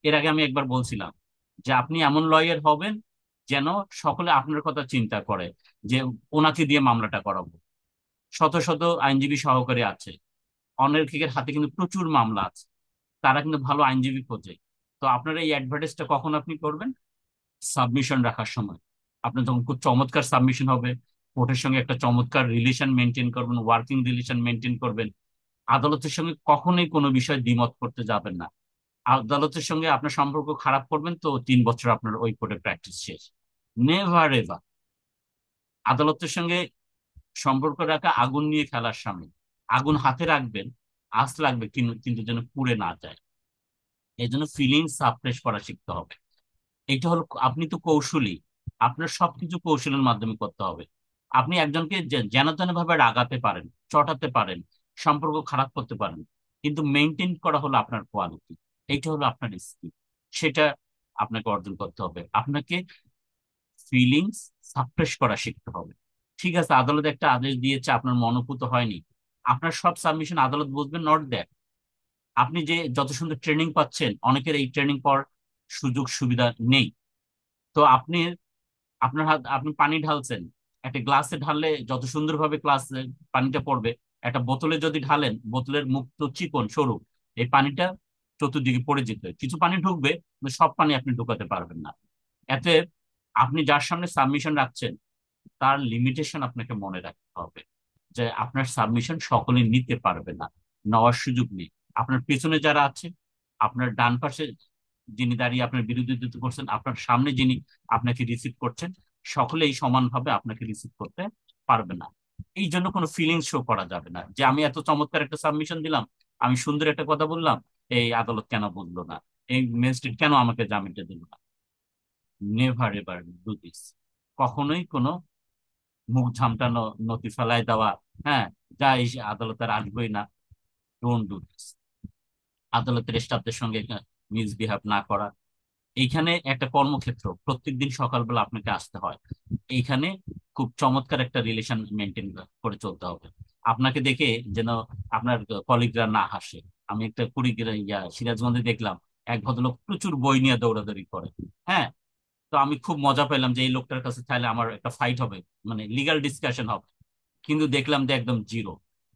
এর আগে আমি একবার বলছিলাম যে আপনি এমন লয়ার হবেন যেন সকলে আপনার কথা চিন্তা করে যে ওনাকে দিয়ে মামলাটা করাবো। শত শত আইনজীবী সহকারী আছে, অনেকের হাতে কিন্তু প্রচুর মামলা আছে, তারা কিন্তু ভালো আইনজীবী খোঁজে। তো আপনার এই অ্যাডভার্টাইজটা কখন আপনি করবেন? সাবমিশন রাখার সময়। আপনার যখন খুব চমৎকার সাবমিশন হবে, কোর্টের সঙ্গে একটা চমৎকার রিলেশন মেনটেন করবেন, ওয়ার্কিং রিলেশন মেনটেন করবেন, আদালতের সঙ্গে কখনোই কোনো বিষয় দ্বিমত করতে যাবেন না। আদালতের সঙ্গে আপনার সম্পর্ক খারাপ করবেন তো 3 বছর আপনার ওই কোর্টে প্র্যাকটিস শেষ। নেভার এভার আদালতের সঙ্গে সম্পর্ক রাখা আগুন নিয়ে খেলার সামনে। আগুন হাতে রাখবেন, আঁচ লাগবে, কিন্তু কিন্তু যেন পুড়ে না যায়। এই জন্য ফিলিংস সাপ্রেস করা শিখতে হবে। এটা হলো, আপনি তো কৌশলী, আপনার সবকিছু কৌশলের মাধ্যমে করতে হবে। আপনি একজনকে যেন তেন ভাবে রাগাতে পারেন, চটাতে পারেন, সম্পর্ক খারাপ করতে পারেন, কিন্তু মেনটেন করা হলো আপনার কোয়ালিটি। এইটা হলো আপনার স্কিল। সেটা আপনাকে অর্জন করতে হবে। আপনাকে ফিলিংস সাপ্রেস করা শিখতে হবে। ঠিক আছে, আদালত একটা আদেশ দিয়েছে, আপনার মনোপুত হয়নি, আপনার সব সাবমিশন আদালত বুঝবে, নট দ্যাট। আপনি যে যত সুন্দর ট্রেনিং পাচ্ছেন, অনেকের এই ট্রেনিং পাওয়ার সুযোগ সুবিধা নেই। তো আপনি, আপনার হাত, আপনি পানি ঢালছেন, একটা গ্লাসে ঢাললে যত সুন্দরভাবে গ্লাস পানিটা পড়বে, একটা বোতলে যদি ঢালেন, বোতলের মুখ তো চিকন সরু, এই পানিটা চতুর্দিকে পড়ে যেতে, কিছু পানি ঢুকবে, কিন্তু সব পানি আপনি ঢুকাতে পারবেন না। এতে আপনি যার সামনে সাবমিশন রাখছেন, তার লিমিটেশন আপনাকে মনে রাখতে হবে, যে আপনার সাবমিশন সকলে নিতে পারবে না, নেওয়ার সুযোগ নেই। আপনার পেছনে যারা আছে, আপনার ডান পাশে যিনি দাঁড়িয়ে আপনার বিরোধিতা করছেন, আপনার সামনে যিনি আপনাকে রিসিভ করছেন, সকলেই সমানভাবে আপনাকে রিসিভ করতে পারবে না। এই জন্য কোনো ফিলিংস শো করা যাবে না যে আমি এত চমৎকার একটা সাবমিশন দিলাম, আমি সুন্দর একটা কথা বললাম, এই আদালত কেন বুঝলো না, এই ম্যাজিস্ট্রেট কেন আমাকে জামিনটা দিল না। Never ever do this. কখনোই কোনো মুখ ঝামটানো, নথি ফেলায় দেওয়া, হ্যাঁ, যা এই আদালতের আসবেই না, ডোন্ট ডু দিস। আদালতের স্টাফদের সঙ্গে মিসবিহেভ না করা। এইখানে একটা কর্মক্ষেত্র, প্রত্যেকদিন সকালবেলা আপনাকে আসতে হয়। এইখানে খুব চমৎকার একটা রিলেশন মেনটেন করে চলতে হবে। আপনাকে দেখে যেন আপনার কলিগরা না হাসে। আমি একটা সিরাজগঞ্জে দেখলাম, এক ভদ্রলোক প্রচুর বই নিয়ে দৌড়াদৌড়ি করে। হ্যাঁ, তো আমি খুব মজা পেলাম যে এই লোকটার কাছে তাহলে আমার একটা ফাইট হবে, মানে লিগ্যাল ডিসকাশন হবে। কিন্তু দেখলাম যে একদম জিরো,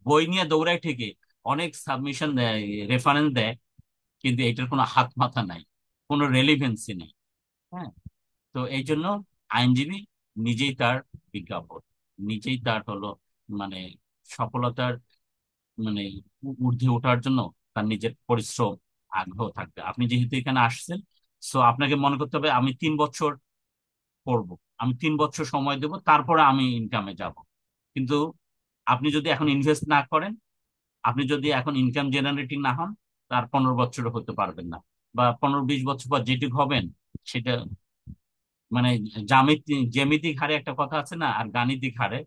বই নিয়ে দৌড়ায় ঠিকই, অনেক সাবমিশন দেয়, রেফারেন্স দেয়, কিন্তু এটার কোনো হাত মাথা নাই, কোনো রেলিভেন্সি নেই। হ্যাঁ, তো এই জন্য আইনজীবী নিজেই তার বিজ্ঞাপন, নিজেই তার হলো, মানে সফলতার, মানে ঊর্ধ্বে ওঠার জন্য তার নিজের পরিশ্রম, আগ্রহ থাকবে। আপনি যেহেতু এখানে আসছেন, সো আপনাকে মনে করতে হবে আমি 3 বছর করব, আমি 3 বছর সময় দেব, তারপরে আমি ইনকামে যাব। কিন্তু আপনি যদি এখন ইনভেস্ট না করেন, আপনি যদি এখন ইনকাম জেনারেটিং না হন, তার 15 বছরও হতে পারবেন না, বা 15-20 বছর পর যেটুক হবেন, সেটা, মানে জ্যামিতিক হারে একটা কথা আছে না, আর গাণিতিক হারে।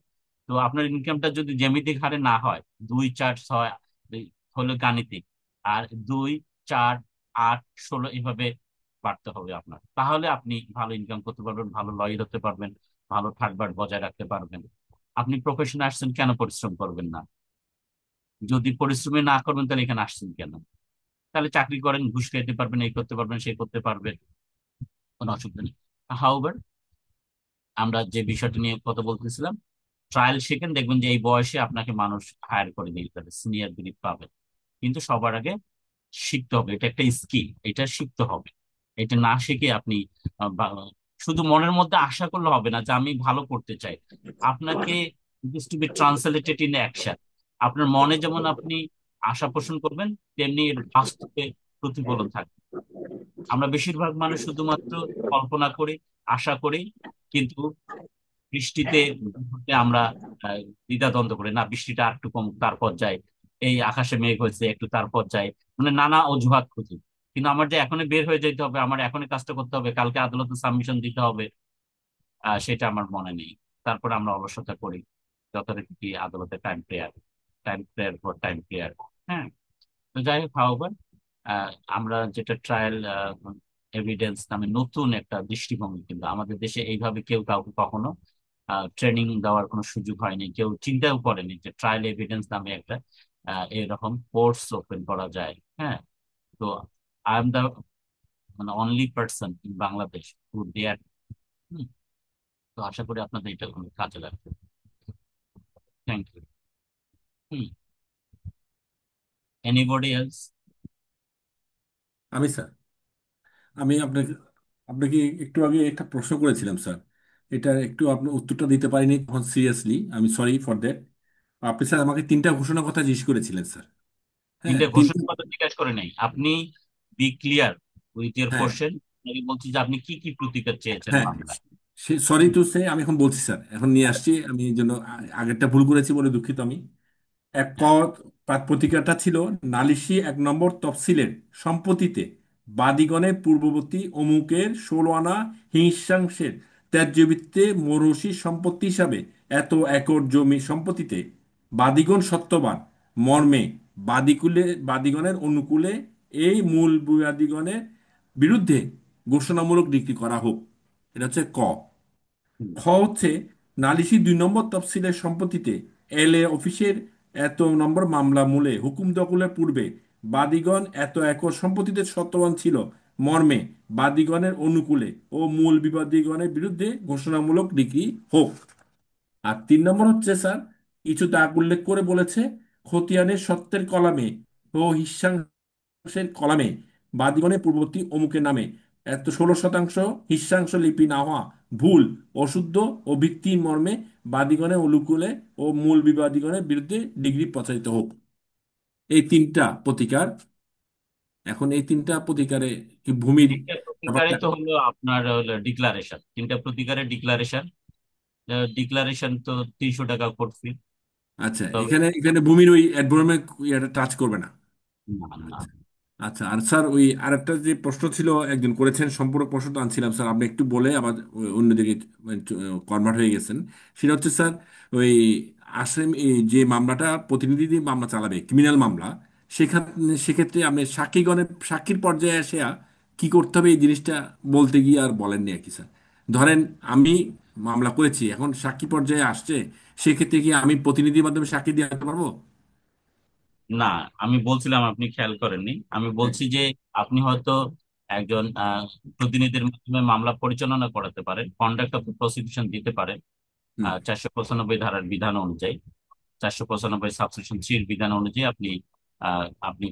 তো আপনার ইনকামটা যদি জ্যামিতিক হারে না হয়, 2, 4, 6 হলো গাণিতিক, আর 2, 4, 8, 16 এইভাবে বাড়তে হবে আপনার, তাহলে আপনি ভালো ইনকাম করতে পারবেন, ভালো লয়ার হতে পারবেন, ভালো ঠাটবাট বজায় রাখতে পারবেন। আপনি প্রফেশনে আসছেন, কেন পরিশ্রম করবেন না? যদি পরিশ্রমী না করবেন, তাহলে এখানে আসছেন কেন? তাহলে চাকরি করেন, ঘুষ খাইতে পারবেন, এই করতে পারবেন, সেই করতে পারবেন, কোনো অসুবিধা নেই। হাউবার, আমরা যে বিষয়টা নিয়ে কথা বলতেছিলাম, ট্রায়াল শিখেন, দেখবেন যে এই বয়সে আপনাকে মানুষ হায়ার করে নিতে পারে, সিনিয়র গ্রেড পাবেন। কিন্তু সবার আগে শিখতে হবে, এটা একটা স্কিল, এটা শিখতে হবে। এটা না শিখে আপনি শুধু মনের মধ্যে আশা করলে হবে না যে আমি ভালো করতে চাই। আপনাকে to be translated in action. আপনার মনে যেমন আপনি আশা পোষণ করবেন, তেমনি এর বাস্তবে প্রতিফলন থাকবে। আমরা বেশিরভাগ মানুষ শুধুমাত্র কল্পনা করি, আশা করি, কিন্তু বৃষ্টিতে ভিজতে আমরা আহ, দ্বিধাদ্বন্দ্ব করি, না বৃষ্টিটা আর একটু কমুক তারপর যাই, এই আকাশে মেঘ হয়েছে একটু তারপর যাই, মানে নানা অজুহাত খুঁজি। কিন্তু আমার যে এখনই বের হয়ে যেতে হবে, আমার এখনই কাজটা করতে হবে, কালকে আদালতে সাবমিশন দিতে হবে, সেটা আমার মনে নেই। তারপরে আমরা অলসতা করি, যথারীতি আদালতে time prayer, time prayer for time prayer. হ্যাঁ, তো যাই হোক, হাওবার, আমরা যেটা ট্রায়াল এভিডেন্স নামে নতুন একটা দৃষ্টিভঙ্গি, কিন্তু আমাদের দেশে এইভাবে কেউ কাউকে কখনো ট্রেনিং দেওয়ার কোনো সুযোগ হয়নি, কেউ চিন্তাও করেনি যে ট্রায়াল এভিডেন্স নামে একটা এরকম কোর্স ওপেন করা যায়। হ্যাঁ, তো আই এম দা, মানে only person in Bangladesh who dare. তো আশা করি আপনাদের এটা কোনো কাজে লাগবে। Thank you. Hmm, anybody else? আমি স্যার, আমি আপনাকে আপনাকে একটু আগে একটা প্রশ্ন করেছিলাম স্যার। এটা একটু আপনার উত্তরটা দিতে পারিনি তখন, সিরিয়াসলি আমি সরি ফর দ্যাট। আপনি স্যার আমাকে তিনটা ঘোষণার কথা জিজ্ঞেস করেছিলেন স্যার। হ্যাঁ, তিনটে তিনটা। ঘোষণাপত্র জিজ্ঞাসা করে নেই আপনি, বি ক্লিয়ার উইথ ইউর হ্যাঁ, কোশ্চেন। আমি বলছি যে আপনি কি কি প্রতিকার চেয়েছেন হ্যাঁ, মামলায়। সরি টু সে, আমি এখন বলছি স্যার, এখন নিয়ে আসছি আমি, এই জন্য আগেরটা ভুল করেছি বলে দুঃখিত আমি। এক ক হ্যাঁ। প্রতিকারটা ছিল, নালিশি 1 নম্বর তফসিলের সম্পত্তিতে বাদীগণের পূর্ববর্তী অমুকের 16 আনা হিংসাংশের ত্যায্য ভিত্তিতে মৌরসি সম্পত্তি হিসাবে এত একর জমি সম্পত্তিতে বাদীগণ সত্যবান মর্মে বাদীগণের অনুকূলে এই মূল বাদীগণের বিরুদ্ধে ঘোষণামূলক ডিক্রি করা হোক। এটা হচ্ছে ক। হুম। খ হচ্ছে, নালিশি 2 নম্বর তফসিলের সম্পত্তিতে এলএ অফিসের এত নম্বর মামলা মূলে হুকুম দখলের পূর্বে বাদীগণ এত একর সম্পত্তিতে সত্যবান ছিল মর্মে বাদীগণের অনুকূলে ও মূল বিবাদীগণের বিরুদ্ধে ঘোষণামূলক ডিক্রি হোক। আর 3 নম্বর হচ্ছে স্যার, কিছু দাগ উল্লেখ করে বলেছে, খতিয়ানের সত্যের কলামে ও হিস্যাংশের কলামে বাদীগণের পূর্ববর্তী অমুকের নামে এত 16 শতাংশ হিস্যাংশ লিপি না হওয়া ভুল, অশুদ্ধ ও ভিত্তিহীন মর্মে বাদীগণের অনুকূলে ও মূল বিবাদীগণের বিরুদ্ধে ডিগ্রি প্রচারিত হোক। এই 3টা প্রতিকার। এখন এই 3টা প্রতিকারে কি ভূমির তিনটা প্রতিকারই ব্যাপারটা? তো হলো আপনার হলো ডিক্লারেশন, তিনটা প্রতিকারের ডিক্লারেশন। ডিক্লারেশন তো 300 টাকা কোর্ট ফি। আচ্ছা, তবে এখানে এখানে ভূমির ওই অ্যাডভর্মেন্ট টাচ করবে না? না না। আচ্ছা, আচ্ছা। আর স্যার ওই আরেকটা যে প্রশ্ন ছিল একজন করেছেন, সম্পূরক প্রশ্নটা আনছিলাম স্যার, আপনি একটু বলে আবার অন্যদিকে কনভার্ট হয়ে গেছেন। সেটা হচ্ছে স্যার, ওই আসামি যে মামলাটা প্রতিনিধি দিয়ে মামলা চালাবে, ক্রিমিনাল মামলা, সেখানে সেক্ষেত্রে আপনি সাক্ষীর পর্যায়ে এসে কি করতে হবে এই জিনিসটা বলতে গিয়ে আর বলেননি আর কি স্যার। ধরেন আমি মামলা করেছি, এখন সাক্ষী পর্যায়ে আসছে, সেক্ষেত্রে কি আমি প্রতিনিধির মাধ্যমে সাক্ষী দিয়ে আনতে পারবো? না, আমি বলছিলাম আপনি খেয়াল করেননি। আমি হ্যাঁ। বলছি যে আপনি হয়তো একজন প্রতিনিধির মাধ্যমে মামলা পরিচালনা করাতে পারেন, কন্ডাক্ট অফ প্রসিকিউশন দিতে পারেন হুম। 495 ধারার বিধান অনুযায়ী, 495 সাবসেকশন 3 এর বিধান অনুযায়ী আপনি আপনি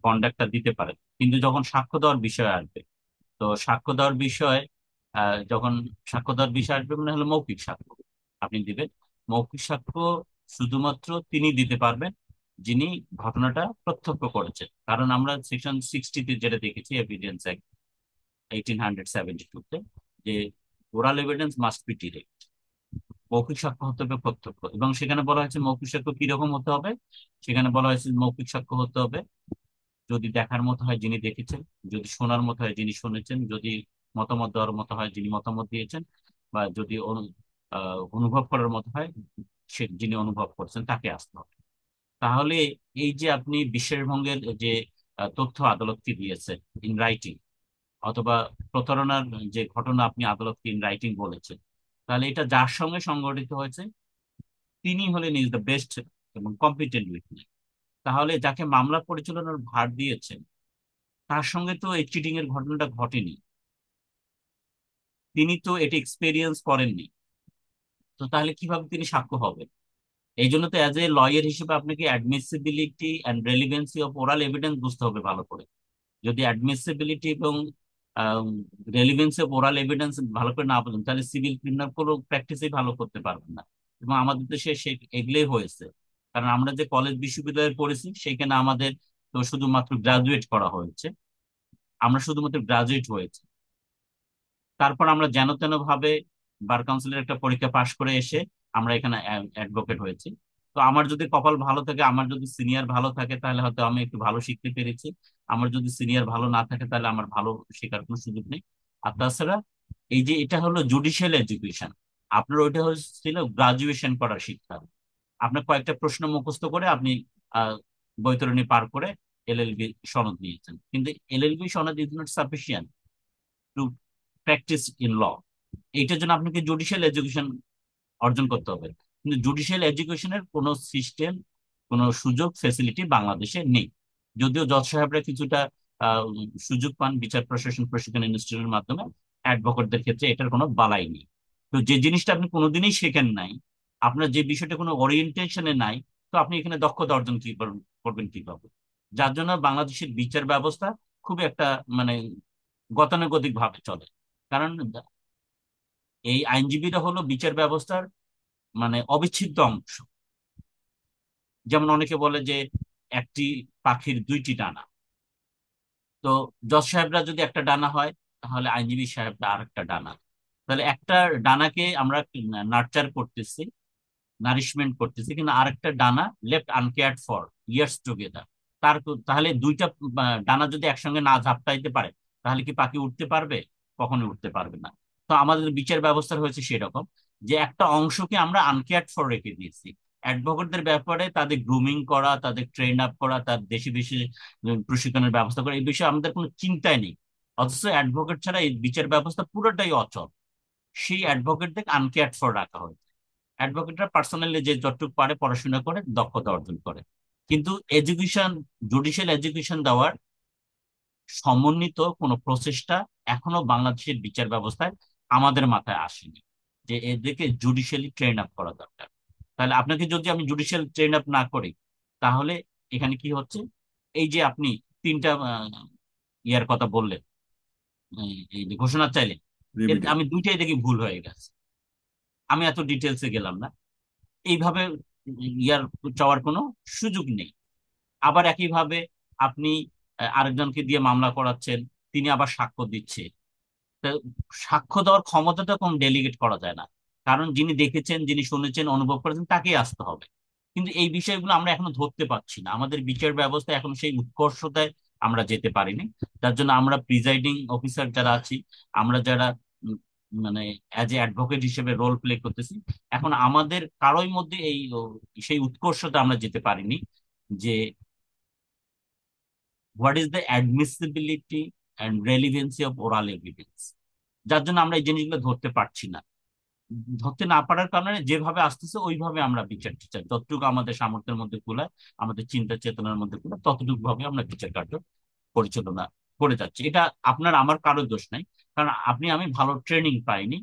কন্ডাক্টটা দিতে পারেন। কিন্তু যখন সাক্ষ্য দেওয়ার বিষয় আসবে, তো সাক্ষ্য দেওয়ার বিষয় যখন সাক্ষ্য দেওয়ার বিষয় আসবে মানে হলো মৌখিক সাক্ষ্য আপনি দিবেন। মৌখিক সাক্ষ্য শুধুমাত্র তিনি দিতে পারবেন যিনি ঘটনাটা প্রত্যক্ষ করেছেন। কারণ আমরা সেকশন 60-তে যেটা দেখেছি, এভিডেন্স অ্যাক্ট 1872-তে, যে oral evidence must be direct, মৌখিক সাক্ষ্য হতে হবে প্রত্যক্ষ। এবং সেখানে বলা হয়েছে মৌখিক সাক্ষ্য কিরকম হতে হবে। সেখানে বলা হয়েছে মৌখিক সাক্ষ্য হতে হবে যদি দেখার মতো হয় যিনি দেখেছেন, যদি শোনার মতো হয় যিনি শুনেছেন, যদি মতামত দেওয়ার মতো হয় যিনি মতামত দিয়েছেন, বা যদি অনুভব করার মতো হয় সে যিনি অনুভব করছেন তাকে আসতে হবে। তাহলে এই যে আপনি বিশ্বাসভঙ্গের যে তথ্য আদালতকে দিয়েছেন ইন রাইটিং, অথবা প্রতারণার যে ঘটনা আপনি আদালতকে ইন রাইটিং বলেছেন, তাহলে এটা যার সঙ্গে সংঘটিত হয়েছে তিনি হলেন ইজ দ্য বেস্ট এবং কম্পিটেন্ট উইটনেস। তাহলে যাকে মামলা পরিচালনার ভার দিয়েছেন তার সঙ্গে তো এই চিটিং এর ঘটনাটা ঘটেনি, তিনি তো এটি এক্সপেরিয়েন্স করেননি, তো তাহলে কিভাবে তিনি সাক্ষ্য হবেন? এই জন্য তো অ্যাজ এ লয়ার হিসেবে আপনাকে admissibility and relevancy of oral evidence বুঝতে হবে ভালো করে। যদি অ্যাডমিসিবিলিটি এবং রেলিভেন্সি অফ ওরাল এভিডেন্স ভালো করে না বুঝেন, তাহলে সিভিল ক্রিমিনাল কোনো প্র্যাকটিসই ভালো করতে পারবেন না। এবং আমাদের দেশে এগুলোই হয়েছে। কারণ আমরা যে কলেজ বিশ্ববিদ্যালয়ে পড়েছি সেখানে আমাদের তো শুধুমাত্র গ্রাজুয়েট করা হয়েছে, আমরা শুধুমাত্র গ্রাজুয়েট হয়েছি, তারপর আমরা যেন তেন ভাবে বার কাউন্সিলের একটা পরীক্ষা পাশ করে এসে আমরা এখানে অ্যাডভোকেট হয়েছি। তো আমার যদি কপাল ভালো থাকে, আমার যদি সিনিয়র ভালো থাকে, তাহলে হয়তো আমি একটু ভালো শিখতে পেরেছি। আমার যদি সিনিয়র ভালো না থাকে তাহলে আমার ভালো শেখার কোনো সুযোগ নেই। আর তাছাড়া এই যে এটা হলো জুডিশিয়াল এডুকেশন, আপনার ওইটা হচ্ছিল গ্রাজুয়েশন করার শিক্ষা। আপনার কয়েকটা প্রশ্ন মুখস্থ করে আপনি আহ বৈতরণী পার করে এলএলবি সনদ নিয়েছেন, কিন্তু এলএলবি সনদ is not sufficient to practise in law. এইটার জন্য আপনাকে জুডিশিয়াল এডুকেশন অর্জন করতে হবে। কিন্তু জুডিশিয়াল এডুকেশনের কোনো সিস্টেম, কোনো সুযোগ ফেসিলিটি বাংলাদেশে নেই। যদিও জজ সাহেবরা কিছুটা সুযোগ পান বিচার প্রশাসন প্রশিক্ষণ ইনস্টিটিউটের মাধ্যমে, অ্যাডভোকেটদের ক্ষেত্রে এটার কোনো বালাই নেই। তো যে জিনিসটা আপনি কোনোদিনই শেখেন নাই, আপনার যে বিষয়টা কোনো ওরিয়েন্টেশনে নাই, তো আপনি এখানে দক্ষতা অর্জন করবেন কিভাবে? যার জন্য বাংলাদেশের বিচার ব্যবস্থা খুব একটা মানে গতানুগতিক ভাবে চলে। কারণ এই আইনজীবীরা হলো বিচার ব্যবস্থার মানে অবিচ্ছেদ্য অংশ। যেমন অনেকে বলে যে একটি পাখির 2টি ডানা, তো জজ সাহেবরা যদি একটা ডানা হয়, তাহলে আইনজীবী সাহেবরা আর একটা ডানা। তাহলে একটা ডানাকে আমরা নার্চার করতেছি, নারিশমেন্ট করতেছি, কিন্তু আরেকটা ডানা লেফট আনকেয়ার্ড ফর ইয়ার্স টুগেদার। তাহলে দুইটা ডানা যদি একসঙ্গে না ঝাপটাইতে পারে, তাহলে কি পাখি উঠতে পারবে? কখনোই উঠতে পারবে না। তো আমাদের বিচার ব্যবস্থা হয়েছে সেরকম, যে একটা অংশকে আমরা আনকেয়ার্ড ফর রেখে দিয়েছি। অ্যাডভোকেটদের ব্যাপারে তাদের গ্রুমিং করা, তাদের ট্রেন আপ করা, তার বেশি বেশি প্রশিক্ষণের ব্যবস্থা করা, এই বিষয়ে আমাদের কোনো চিন্তাই নেই। অথচ অ্যাডভোকেট ছাড়া এই বিচার ব্যবস্থা পুরোটাই অচল। সেই অ্যাডভোকেটদের আনকেয়ার্ড ফর রাখা হয়। অ্যাডভোকেটরা পার্সোনালি যে যতটুকু পারে পড়াশোনা করে দক্ষতা অর্জন করে, কিন্তু এডুকেশন, জুডিশিয়াল এডুকেশন দেওয়ার সমন্বিত কোনো প্রচেষ্টা এখনো বাংলাদেশের বিচার ব্যবস্থায় আমাদের মাথায় আসেনি, যে এদেরকে জুডিশিয়ালি ট্রেন আপ করা দরকার। তাহলে আপনাকে যদি আমি জুডিশিয়াল ট্রেন আপ না করি, তাহলে এখানে কি হচ্ছে? এই যে আপনি তিনটা ইয়ার কথা বললেন, এই যে ঘোষণা চাইলেন, রেমিডি। আমি দুইটাই দেখি ভুল হয়ে গেছে। আমি এত ডিটেলসে গেলাম না। এইভাবে ইয়ার চাওয়ার কোনো সুযোগ নেই। আবার একইভাবে আপনি আরেকজনকে দিয়ে মামলা করাচ্ছেন, তিনি আবার সাক্ষ্য দিচ্ছে। তা সাক্ষ্য দেওয়ার ক্ষমতাটা কোন ডেলিগেট করা যায় না, কারণ যিনি দেখেছেন, যিনি শুনেছেন, অনুভব করেছেন, তাকেই আসতে হবে। কিন্তু এই বিষয়গুলো আমরা এখনো ধরতে পারছি না, আমাদের বিচার ব্যবস্থা এখন সেই উৎকর্ষতায় আমরা যেতে পারিনি। তার জন্য আমরা প্রিজাইডিং অফিসার যারা আছি, আমরা যারা মানে অ্যাজ এ অ্যাডভোকেট হিসেবে রোল প্লে করতেছি, এখন আমাদের কারোই মধ্যে সেই উৎকর্ষতা আমরা যেতে পারিনি, যে what is the admissibility and relevancy of oral evidence. যার জন্য আমরা এই জিনিসগুলো ধরতে পারছি না। ধরতে না পারার কারণে যেভাবে আসতেছে ওইভাবে আমরা বিচার টিচার যতটুকু আমাদের সামর্থ্যের মধ্যে কুলায়, আমাদের চিন্তা চেতনার মধ্যে কুলায়, ততটুকু ভাবে আমরা বিচার কার্য পরিচালনা করে যাচ্ছি। এটা আপনার আমার কারো দোষ নাই, কারণ আপনি আমি ভালো ট্রেনিং পাইনি,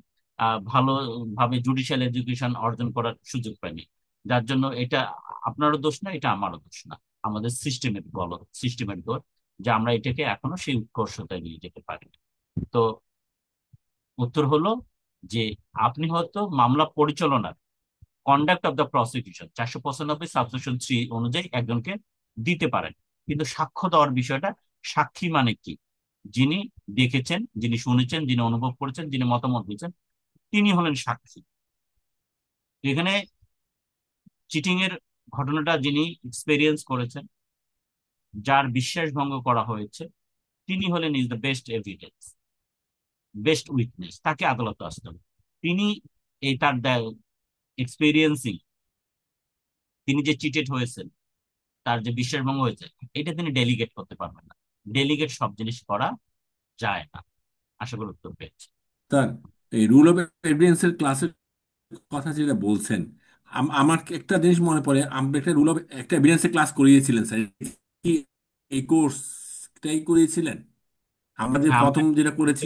ভালো ভাবে জুডিশিয়াল এডুকেশন অর্জন করার সুযোগ পাইনি। যার জন্য এটা আপনারও দোষ না, এটা আমারও দোষ না, আমাদের সিস্টেমের দোষ, যে আমরা এটাকে এখনো সেই উৎকর্ষতায় নিয়ে যেতে পারি। তো উত্তর হলো যে আপনি হয়তো মামলা পরিচালনার conduct of the prosecution 495 subsection 3 অনুযায়ী একজনকে দিতে পারেন, কিন্তু সাক্ষ্য দেওয়ার বিষয়টা, সাক্ষী মানে কি? যিনি দেখেছেন, যিনি শুনেছেন, যিনি অনুভব করেছেন, যিনি মতামত দিয়েছেন, তিনি হলেন সাক্ষী। এখানে চিটিং এর ঘটনাটা যিনি এক্সপেরিয়েন্স করেছেন, যার বিশ্বাস ভঙ্গ করা হয়েছে, তিনি হলেন is the best evidence, best witness. তাকে আদালতে আসতে হবে। তিনি এই তার এক্সপেরিয়েন্সিং, তিনি যে চিটেড হয়েছেন, তার যে বিশ্বাসভঙ্গ হয়েছে, এটা তিনি ডেলিগেট করতে পারবেন না। ডেলিগেট সব জিনিস করা যায় না। আশা করি উত্তর পেয়েছি। স্যার, এই রুল অফ এভিডেন্সের ক্লাসের কথা যেটা বলছেন, আমার একটা জিনিস মনে পড়ে, আমরা একটা রুল অফ একটা এভিডেন্সের ক্লাস করিয়েছিলেন স্যার, কি এই কোর্সটাই করিয়েছিলেন? আমরা যে হ্যাঁ প্রথম আমরা, যেটা করেছি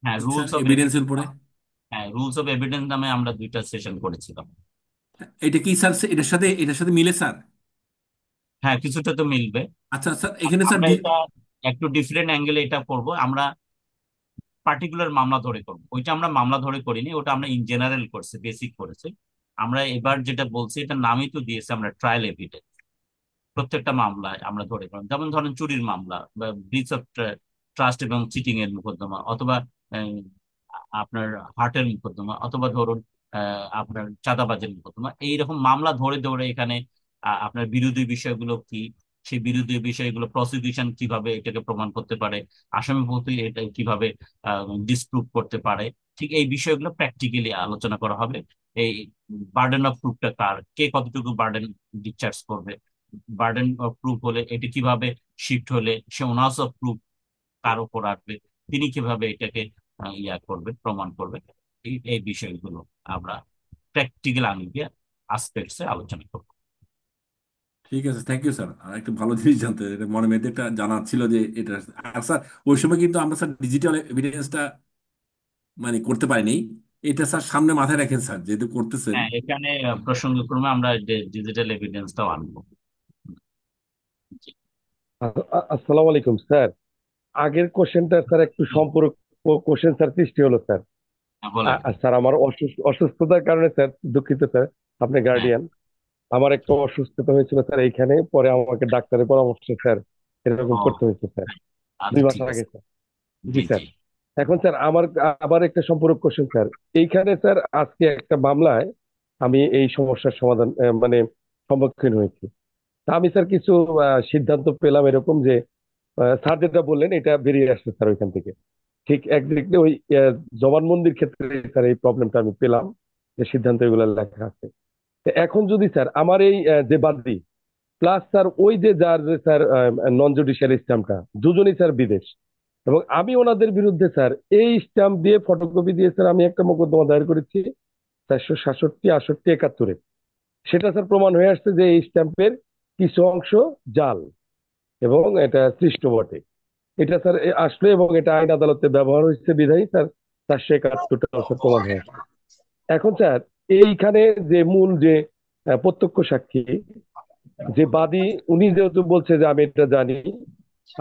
হ্যাঁ স্যার রুলস অফ এভিডেন্সের এভিডেন্স, উপরে, হ্যাঁ রুলস অফ এভিডেন্স নামে আমরা দুইটা সেশন করেছিলাম। এটা কি স্যার এটার সাথে মিলে স্যার? হ্যাঁ কিছুটা তো মিলবে। আচ্ছা স্যার, এখানে স্যার আমরা এটা একটু ডিফারেন্ট অ্যাঙ্গেলে এটা করব। আমরা পার্টিকুলার মামলা ধরে করবো, ওইটা আমরা মামলা ধরে করিনি, ওটা আমরা ইন জেনারেল করছি, বেসিক করেছি। আমরা এবার যেটা বলছি, এটা নামই তো দিয়েছে আমরা ট্রায়াল এভিডেন্স। প্রত্যেকটা মামলায় আমরা ধরে করলাম, যেমন ধরেন চুরির মামলা বা ব্রিচ অফ ট্রাস্ট এবং চিটিং এর মোকদ্দমা, অথবা আহ, আপনার হার্টের মোকদ্দমা, অথবা ধরুন আপনার চাঁদাবাজের মোকদ্দমা, এইরকম মামলা ধরে ধরে এখানে আপনার বিরোধী বিষয়গুলো কি, সেই বিরোধী বিষয়গুলো প্রসিকিউশন কিভাবে এটাকে প্রমাণ করতে পারে, আসামি পক্ষ এটা কিভাবে ডিসপ্রুভ করতে পারে, ঠিক এই বিষয়গুলো প্র্যাকটিক্যালি আলোচনা করা হবে। এই বার্ডেন অফ প্রুফটা কার, কে কতটুকু বার্ডেন ডিসচার্জ করবে, বার্ডেন অফ প্রুফ হলে এটি কিভাবে শিফট হলে সে ওনাস অফ প্রুফ কার উপর আসবে, তিনি কিভাবে এটাকে ইয়া করবে, প্রমাণ করবে। এই এই বিষয়গুলো আমরা প্র্যাকটিক্যাল আঙ্গিকে আসপেক্টসে আলোচনা করবো। ঠিক আছে, থ্যাংক ইউ স্যার। আর একটা ভালো জিনিস জানতে, এটা মনে মেয়েদের একটা জানা ছিল যে এটা। আর স্যার, ওই সময় কিন্তু আমরা স্যার ডিজিটাল এভিডেন্সটা মানে করতে পারিনি। এটা স্যার সামনে মাথায় রাখেন স্যার, যেহেতু করতেছেন। হ্যাঁ এখানে প্রসঙ্গক্রমে আমরা ডিজিটাল এভিডেন্সটাও আনবো। জি, আসসালামু আলাইকুম স্যার। আগের কোশ্চেনটা স্যার একটু সম্পূরক কোশ্চেন স্যার সৃষ্টি হলো স্যার। হ্যাঁ, বলেন। স্যার আমার অসুস্থতার কারণে স্যার, দুঃখিত স্যার, আপনি হ্যাঁ, গার্ডিয়ান। আমার একটু অসুস্থতা হয়েছিল স্যার এইখানে, পরে আমাকে ডাক্তারের পরামর্শে স্যার এরকম ও করতে হয়েছে স্যার। 2 মাস ঠিক আগে আছে। স্যার। জি জি স্যার। জি। এখন স্যার আমার আবার একটা সম্পূরক কোশ্চেন স্যার। এইখানে স্যার আজকে একটা মামলায় আমি এই সমস্যার সমাধান মানে সম্মুখীন হয়েছি। তা আমি স্যার কিছু সিদ্ধান্ত পেলাম এরকম যে স্যার যেটা বললেন এটা বেরিয়ে আসছে স্যার ওইখান থেকে। ঠিক একদিকে ওই জবানবন্দির ক্ষেত্রে স্যার এই প্রবলেমটা আমি পেলাম, যে সিদ্ধান্ত এগুলো লেখা আছে। তো এখন যদি স্যার আমার এই যে বাদী প্লাস স্যার ওই যে যার যে স্যার নন জুডিশিয়াল স্ট্যাম্পটা, দুজনই স্যার বিদেশ, এবং আমি ওনাদের বিরুদ্ধে স্যার এই স্ট্যাম্প দিয়ে ফটোকপি দিয়ে স্যার আমি একটা মোকদ্দমা দায়ের করেছি 467, 68, 71। সেটা স্যার প্রমাণ হয়ে আসছে যে এই স্ট্যাম্পের কিছু অংশ জাল এবং এটা সৃষ্ট বটে। এটা স্যার আসলে এবং এটা আইন আদালতে ব্যবহার হয়েছে বিধায়ী স্যার 471টাও স্যার প্রমাণ হয়ে আসছে। এখন স্যার এইখানে যে মূল যে প্রত্যক্ষ সাক্ষী, যে বাদী, উনি যেহেতু বলছে যে আমি এটা জানি,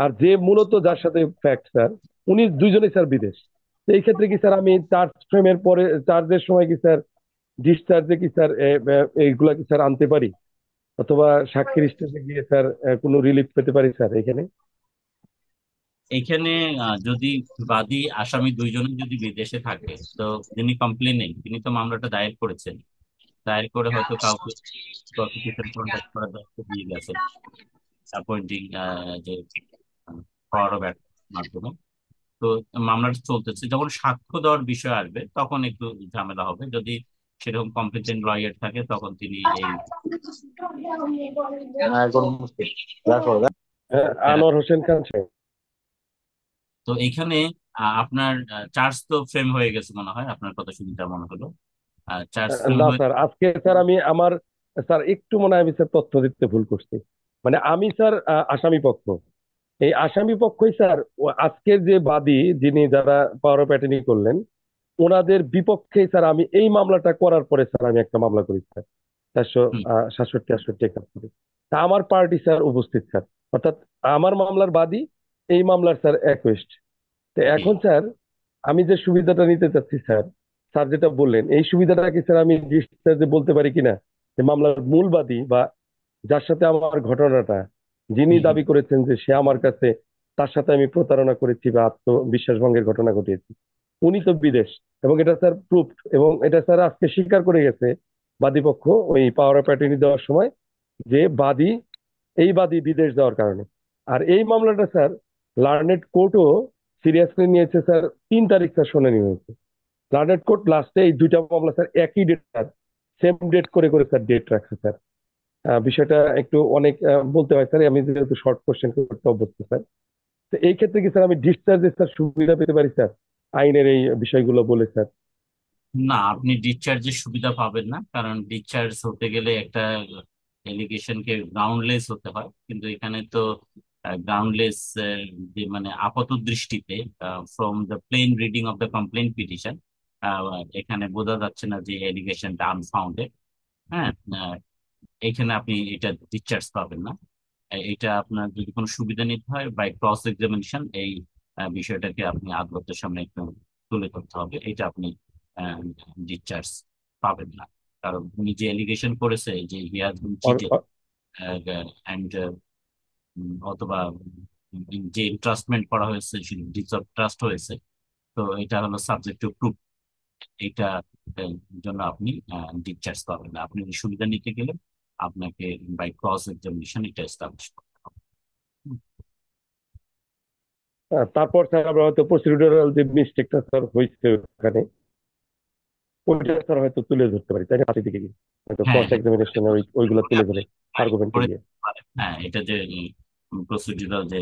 আর যে মূলত যার সাথে ফ্যাক্ট স্যার, উনি দুইজনেই স্যার বিদেশ। তো এই ক্ষেত্রে কি স্যার আমি চার্জ ফ্রেমের পরে চার্জের সময় কি স্যার ডিসচার্জে কি স্যার এইগুলা কি স্যার আনতে পারি, অথবা সাক্ষীর স্টেজে গিয়ে স্যার কোনো রিলিফ পেতে পারি স্যার এখানে? এখানে যদি বাদী আসামি দুইজনে যদি বিদেশে থাকে, তো যিনি কমপ্লেনেন্ট তিনি তো মামলাটা দায়ের করেছেন, দায়ের করে হয়তো কাউকে প্রসিকিউশন কন্ট্যাক্ট করার দায়িত্ব দিয়ে গেছেন অ্যাপয়েন্টিং যে পাওয়ার অফ মাধ্যমে। তো মামলাটা চলতেছে, যখন সাক্ষ্য দেওয়ার বিষয় আসবে তখন একটু ঝামেলা হবে। যদি সেরকম কম্পিটেন্ট লয়ার থাকে তখন তিনি এই আনোয়ার হোসেন খান সাহেব। তো এইখানে আপনার চার্জ তো ফ্রেম হয়ে গেছে মনে হয়, আপনার কথা শুনে যা মনে হলো। চার্জ ফ্রেম না হয়ে স্যার, আজকে স্যার আমি আমার স্যার একটু মনে হয় আমি স্যার তথ্য দিতে ভুল করছি। মানে আমি স্যার আসামি পক্ষ, এই আসামি পক্ষই স্যার আজকের যে বাদী যিনি যারা পাওয়ার অফ অ্যাটর্নি করলেন, ওনাদের বিপক্ষেই স্যার আমি এই মামলাটা করার পরে স্যার আমি একটা মামলা করি স্যার, 467, 68, 71। তা আমার পার্টি স্যার উপস্থিত স্যার, অর্থাৎ আমার মামলার বাদী এই মামলার স্যার অ্যাকুয়েস্ট। তো জি। এখন স্যার আমি যে সুবিধাটা নিতে চাচ্ছি স্যার, স্যার যেটা বললেন এই সুবিধাটা কি স্যার আমি ডিসচার্জে বলতে পারি কিনা, যে মামলার মূল বাদী বা যার সাথে আমার ঘটনাটা, যিনি হুম, হুম। দাবি করেছেন যে সে আমার কাছে, তার সাথে আমি প্রতারণা করেছি বা আত্মবিশ্বাস ভঙ্গের ঘটনা ঘটিয়েছি, উনি তো বিদেশ, এবং এটা স্যার প্রুফ, এবং এটা স্যার আজকে স্বীকার করে গেছে বাদীপক্ষ ওই পাওয়ার অফ অ্যাটর্নি দেওয়ার সময়, যে বাদী এই বাদী বিদেশ যাওয়ার কারণে। আর এই মামলাটা স্যার লার্নেড কোর্টও সিরিয়াসলি নিয়েছে স্যার। 3 তারিখ স্যার শুনানি হয়েছে। লার্নেড কোর্ট লাস্টে এই দুইটা মামলা স্যার একই ডেট স্যার, সেম ডেট করে করে স্যার ডেট রাখছে স্যার। বিষয়টা একটু অনেক বলতে হয় স্যার, আমি যেহেতু শর্ট কোশ্চেন করতে অভ্যস্ত স্যার। তো এই ক্ষেত্রে কি স্যার আমি ডিসচার্জের স্যার সুবিধা পেতে পারি স্যার, আইনের এই বিষয়গুলো বলে স্যার? না, আপনি ডিসচার্জের সুবিধা পাবেন না, কারণ ডিসচার্জ হতে গেলে একটা এলিগেশনকে গ্রাউন্ডলেস হতে হয়, কিন্তু এখানে তো গ্রাউন্ডলেস যে মানে আপাত দৃষ্টিতে from the plain reading of the complaint petition এখানে বোঝা যাচ্ছে না যে এলিগেশনটা আনফাউন্ডেড। হ্যাঁ, এখানে আপনি এটা ডিসচার্জ পাবেন না। এটা আপনার যদি কোনো সুবিধা নিতে হয় বাই ক্রস এক্সামিনেশন, এই বিষয়টাকে আপনি আদালতের সামনে একটু তুলে ধরতে হবে, এটা আপনি ডিসচার্জ পাবেন না। কারণ উনি যে এলিগেশন করেছে যে he has been or- cheated or- and অথবা যে ইন্ট্রাস্টমেন্ট করা হয়েছে ডিস অফ ট্রাস্ট হয়েছে, তো এটা হলো সাবজেক্ট টু প্রুফ। এটা জন্য আপনি ডিসচার্জ পাবেন না। আপনি সুবিধা নিতে গেলে আপনাকে বাই ক্রস এক্সামিনেশন এটা এস্টাবলিশ করতে হবে। হুম। তারপর স্যার আমরা হয়তো প্রসিডিউরাল যে মিস্টেকটা স্যার হয়েছে ওখানে, ওইটা স্যার হয়তো তুলে ধরতে পারি, তাই না? পার্টি থেকে গিয়ে হয়তো হ্যাঁ ক্রস হ্যাঁ, এক্সামিনেশনে ওইগুলো করে তুলে আপনি ধরে আর্গুমেন্টে করে গিয়ে। দিতে পারেন। হ্যাঁ, এটা যে প্রসিডিউরাল যে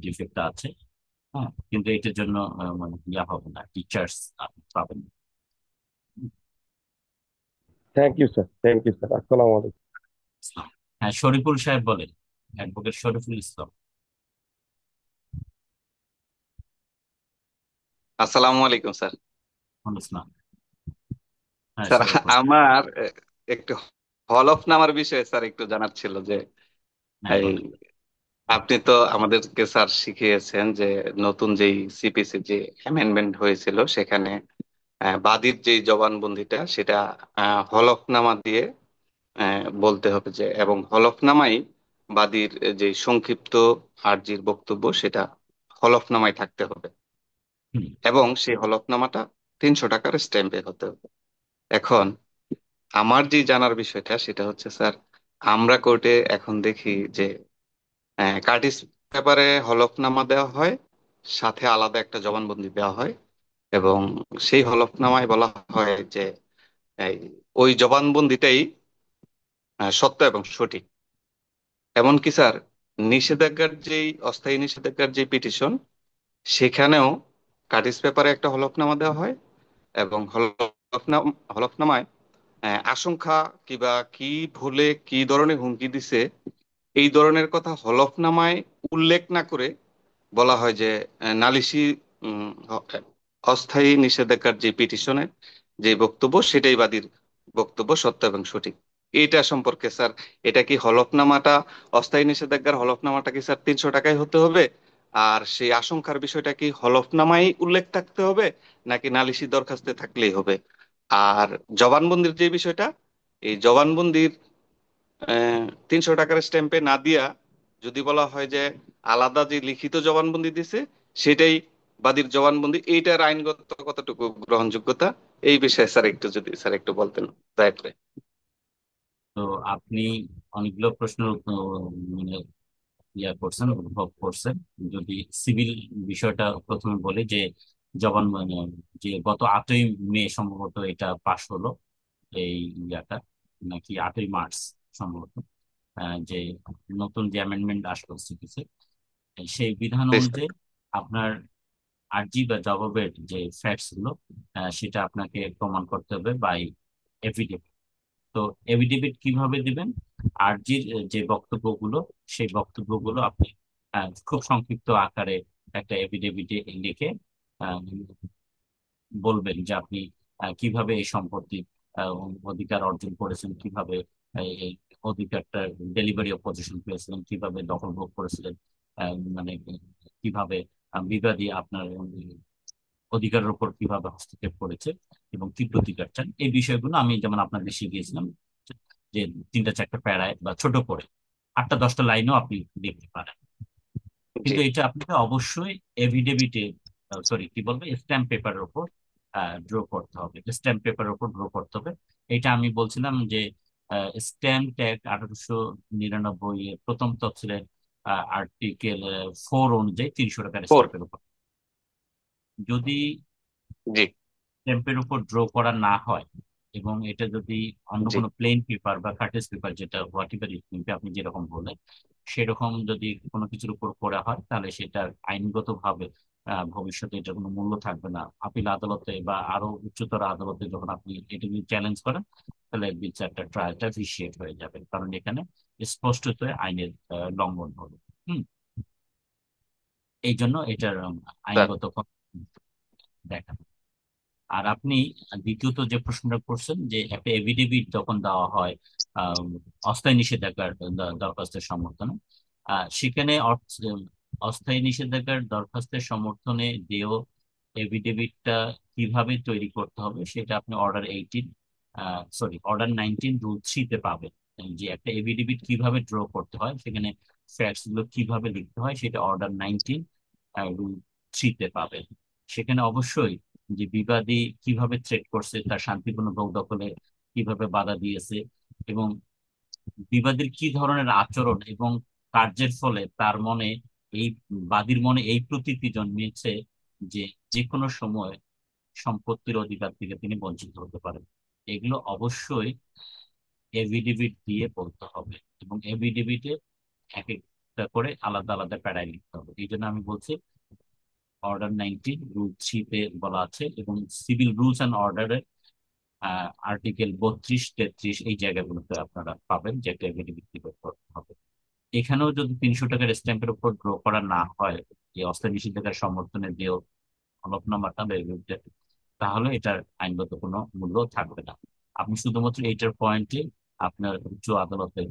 ডিফেক্টটা আছে, হ্যাঁ, কিন্তু এটার জন্য মানে ইয়া হবে না, টিচার্স আপনি পাবেন না। Thank you sir, thank you sir, আসসালামু আলাইকুম। ইসলাম। হ্যাঁ, শরীফুল সাহেব বলেন, অ্যাডভোকেট শরীফুল ইসলাম। আসসালামু আলাইকুম স্যার। ইসলাম। হ্যাঁ, স্যার শরীফুল। আমার একটু হলফনামার বিষয়ে স্যার একটু জানার ছিল যে হ্যাঁ, এই বলেন। আপনি তো আমাদেরকে স্যার শিখিয়েছেন যে নতুন যেই সিপিসি যে অ্যামেন্ডমেন্ট হয়েছিল সেখানে বাদীর যেই জবানবন্দিটা সেটা হলফনামা দিয়ে বলতে হবে, যে এবং হলফনামাই বাদীর যে সংক্ষিপ্ত আর্জির বক্তব্য সেটা হলফনামায় থাকতে হবে হুম। এবং সেই হলফনামাটা 300 টাকার স্ট্যাম্পে হতে হবে। এখন আমার যে জানার বিষয়টা সেটা হচ্ছে স্যার, আমরা কোর্টে এখন দেখি যে কার্টিস পেপারে হলফনামা দেওয়া হয়, সাথে আলাদা একটা জবানবন্দি দেওয়া হয় এবং সেই হলফনামায় বলা হয় যে এই ওই জবানবন্দিটাই সত্য এবং সঠিক। এমনকি স্যার, নিষেধাজ্ঞার যেই অস্থায়ী নিষেধাজ্ঞার যে পিটিশন, সেখানেও কার্টিস পেপারে একটা হলফনামা দেওয়া হয় এবং হলফনামায় আশঙ্কা কিবা কি ভুলে কি ধরনের হুমকি দিছে এই ধরনের কথা হলফনামায় উল্লেখ না করে বলা হয় যে নালিশি উম, অ- অস্থায়ী নিষেধাজ্ঞার যে পিটিশনের যে বক্তব্য সেটাই বাদীর বক্তব্য সত্য এবং সঠিক। এটা সম্পর্কে স্যার, এটা কি হলফনামাটা, অস্থায়ী নিষেধাজ্ঞার হলফনামাটা কি স্যার 300 টাকায় হতে হবে? আর সেই আশঙ্কার বিষয়টা কি হলফনামায় উল্লেখ থাকতে হবে নাকি নালিশি দরখাস্তে থাকলেই হবে? আর জবানবন্দির যে বিষয়টা, এই জবানবন্দির 300 টাকার স্ট্যাম্পে না দিয়া যদি বলা হয় যে আলাদা যে লিখিত জবানবন্দি দিছে সেটাই বাদীর জবানবন্দি, এইটার আইনগত কতটুকু গ্রহণযোগ্যতা, এই বিষয়ে স্যার একটু যদি স্যার একটু বলতেন দয়া করে। তো আপনি অনেকগুলো প্রশ্ন মানে করছেন, উদ্ভব করছেন। যদি সিভিল বিষয়টা প্রথমে বলি যে মানে যে গত 8ই মে সম্ভবত এটা পাশ হলো, এই ইয়াটা, নাকি 8ই মার্চ সম্ভবত, যে নতুন যে অ্যামেন্ডমেন্ট আসলো সিপিসি, সেই বিধান জি স্যার। অনুযায়ী আপনার আর্জি বা জবাবের যে ফ্যাক্টস গুলো, সেটা আপনাকে প্রমাণ করতে হবে বাই এফিডেভিট। তো এফিডেভিট কিভাবে দিবেন? আর্জির যে বক্তব্যগুলো, সেই বক্তব্যগুলো আপনি খুব সংক্ষিপ্ত আকারে একটা এফিডেভিটে লিখে আহ, বলবেন যে আপনি কিভাবে এই সম্পত্তি আহ, অধিকার অর্জন করেছেন, কিভাবে এই অধিকারটা ডেলিভারি অফ পজিশন পেয়েছিলেন, কিভাবে দখল ভোগ করেছিলেন, মানে কিভাবে বিবাদী আপনার অধিকারের উপর কিভাবে হস্তক্ষেপ করেছে এবং কি প্রতিকার চান। এই বিষয়গুলো আমি যেমন আপনাকে শিখিয়েছিলাম যে 3টা 4টা প্যারায় বা ছোট করে 8টা 10টা লাইনও আপনি লিখতে পারেন। জি কিন্তু এটা আপনাকে অবশ্যই এভিডেভিটে, সরি কি বলবো, স্ট্যাম্প পেপারের উপর ড্র করতে হবে, স্ট্যাম্প পেপারের উপর ড্র করতে হবে। এটা আমি বলছিলাম যে স্ট্যাম্প ট্যাগ 1899 এর প্রথম তফসিলের আর্টিকেল 4 অনুযায়ী 300 টাকার 4। স্ট্যাম্পের উপর। যদি জি স্ট্যাম্পের উপর ড্র করা না হয় এবং এটা যদি অন্য জি কোনো প্লেন পেপার বা কার্টেজ পেপার, যেটা হোয়াট এভার আপনি যেরকম বলেন, সেরকম যদি কোনো কিছুর উপর করা হয়, তাহলে সেটা আইনগতভাবে ভবিষ্যতে এটার কোনো মূল্য থাকবে না। আপিল আদালতে বা আরো উচ্চতর আদালতে যখন আপনি এটা নিয়ে চ্যালেঞ্জ করেন, তাহলে বিচারটা, ট্রায়ালটা ভিসিয়েট হয়ে যাবে, কারণ এখানে স্পষ্টত আইনের লঙ্ঘন হবে। হুম। এই জন্য এটার স্যার। আইনগত দেখা। আর আপনি দ্বিতীয়ত যে প্রশ্নটা করছেন যে একটা এভিডেভিট যখন দেওয়া হয় আহ, অস্থায়ী নিষেধাজ্ঞার দরখাস্তের সমর্থনে, সেখানে অস্থায়ী নিষেধাজ্ঞার দরখাস্তের সমর্থনে দেও এভিডেভিটটা কিভাবে তৈরি করতে হবে সেটা আপনি অর্ডার 19 রুল 3-তে পাবেন। যে একটা এভিডেভিট কিভাবে ড্র করতে হয়, সেখানে ফ্যাক্টস গুলো কিভাবে লিখতে হয়, সেটা অর্ডার 19 রুল 3-তে পাবেন। সেখানে অবশ্যই যে বিবাদী কিভাবে থ্রেট করছে, তার শান্তিপূর্ণ ভোগ দখলে কিভাবে বাধা দিয়েছে, এবং বিবাদীর কি ধরনের আচরণ এবং কার্যের ফলে তার মনে, এই বাদীর মনে এই প্রতীতি জন্মিয়েছে যে যে কোনো সময় সম্পত্তির অধিকার থেকে তিনি বঞ্চিত হতে পারেন। এগুলো অবশ্যই এভিডেভিট দিয়ে বলতে হবে এবং এভিডেভিটে এক একটা করে আলাদা আলাদা প্যারায় লিখতে হবে। এই জন্য আমি বলছি অর্ডার 19 রুল 3-তে বলা আছে, এবং সিভিল রুলস অ্যান্ড অর্ডারের আর্টিকেল 32, 33 এই জায়গাগুলোতে আপনারা পাবেন যে একটা এভিডেভিট দিতে হবে। এখানেও যদি 300 টাকার স্ট্যাম্পের উপর ড্র করা না হয়, যে অস্থায়ী নিষেধাজ্ঞার সমর্থনে যে হলফনামাটা বা এভিডেভিট, তাহলে এটার আইনগত কোনো মূল্য থাকবে না। আপনি শুধুমাত্র এইটার পয়েন্টে আপনার উচ্চ আদালতে,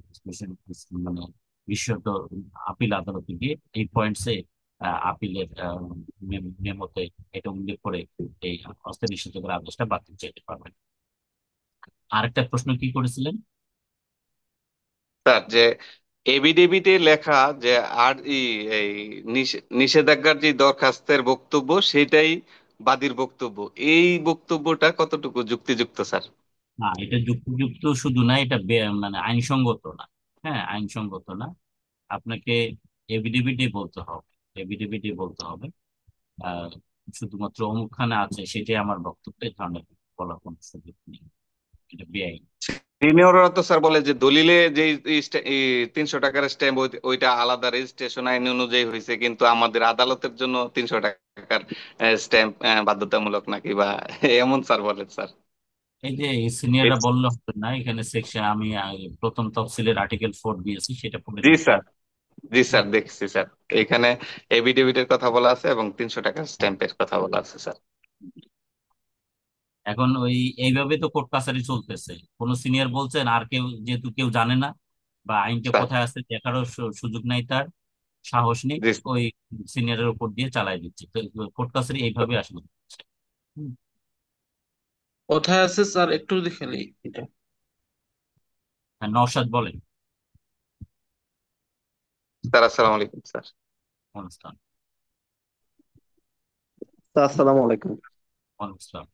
মানে বিশেষত আপিল আদালতে গিয়ে এই পয়েন্টসে আপিলের মেমোতে এটা উল্লেখ করে এই অস্থায়ী নিষেধাজ্ঞার আদেশটা বাতিল চাইতে পারবেন। আরেকটা প্রশ্ন কি করেছিলেন? স্যার, যে এভিডেভিটে লেখা যে আর এই নিষেধাজ্ঞার যে দরখাস্তের বক্তব্য সেটাই বাদীর বক্তব্য, এই বক্তব্যটা কতটুকু যুক্তিযুক্ত স্যার? না, এটা যুক্তিযুক্ত শুধু না, এটা মানে আইনসঙ্গত না। হ্যাঁ, আইনসঙ্গত না। আপনাকে এভিডেভিটে বলতে হবে, এভিডেভিটে বলতে হবে। আহ শুধুমাত্র অমুকখানে আছে সেটাই আমার বক্তব্য, এই ধরনের বলার কোনো সুযোগ নেই। এটা বেআইনি। সিনিয়ররা তো স্যার বলে যে দলিলে যে 300 টাকার স্ট্যাম্প ওইটা আলাদা রেজিস্ট্রেশন আইন অনুযায়ী হয়েছে, কিন্তু আমাদের আদালতের জন্য 300 টাকার স্ট্যাম্প বাধ্যতামূলক নাকি বা এমন স্যার বলেন স্যার। এই যে সিনিয়ররা বললে হবে না, এখানে সেকশন আমি প্রথম তফসিলের আর্টিকেল 4 দিয়েছি, সেটা পড়ে জি দেখবেন। স্যার, জি স্যার দেখছি স্যার, এখানে এভিডেভিটের কথা বলা আছে এবং 300 টাকার স্ট্যাম্পের কথা বলা আছে স্যার। এখন এইভাবে তো কোর্ট কাছারি চলতেছে। কোন সিনিয়র বলছেন, আর কেউ যেহেতু কেউ জানে না বা আইনটা স্যার কোথায় আছে দেখারও সুযোগ নাই, তার সাহস নেই, জি ওই সিনিয়রের উপর দিয়ে চালাই দিচ্ছে। তো কোর্ট কাছারি এইভাবে আসলে হচ্ছে। হুম। কোথায় আছে স্যার একটু যদি খেলি এটা। হ্যাঁ, নওশাদ বলেন। স্যার, আসসালামু আলাইকুম স্যার। অনুষ্ঠান। স্যার আসসালামু আলাইকুম। অনুষ্ঠান।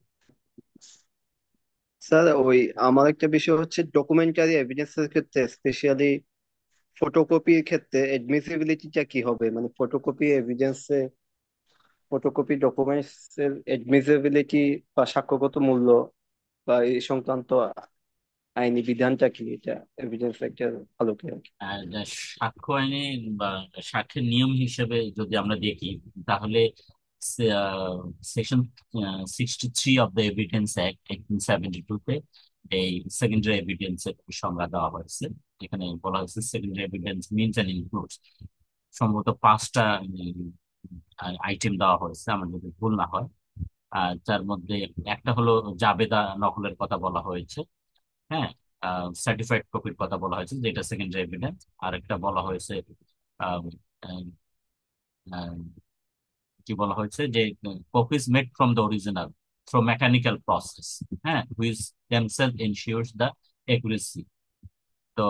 স্যার ওই আমার একটা বিষয় হচ্ছে ডকুমেন্টারি এভিডেন্সের ক্ষেত্রে স্পেশালি ফটোকপির ক্ষেত্রে এডমিসিবিলিটিটা কি হবে, মানে ফটোকপি এভিডেন্সে ফটোকপি ডকুমেন্টস এর এডমিসিবিলিটি বা সাক্ষ্যগত মূল্য বা এই সংক্রান্ত আইনি বিধানটা কি, এটা এভিডেন্স একটা আলোকে আর কি। যা সাক্ষ্য আইনে বা সাক্ষ্যের নিয়ম হিসেবে যদি আমরা দেখি, তাহলে section 63 of the evidence act 1872-তে এই সেকেন্ডারি এভিডেন্স এর সংজ্ঞা দেওয়া হয়েছে। এখানে বলা হয়েছে secondary evidence means and includes, সম্ভবত 5টা আইটেম দেওয়া হয়েছে আমার যদি ভুল না হয়। যার মধ্যে একটা হলো জাবেদা নকলের কথা বলা হয়েছে। হ্যাঁ, সার্টিফাইড কপির কথা বলা হয়েছে, যেটা সেকেন্ডারি এভিডেন্স। আর একটা বলা হয়েছে আম, আম, আম, কি বলা হয়েছে যে copies made from the original through mechanical process, হ্যাঁ, which themselves ensures the accuracy। তো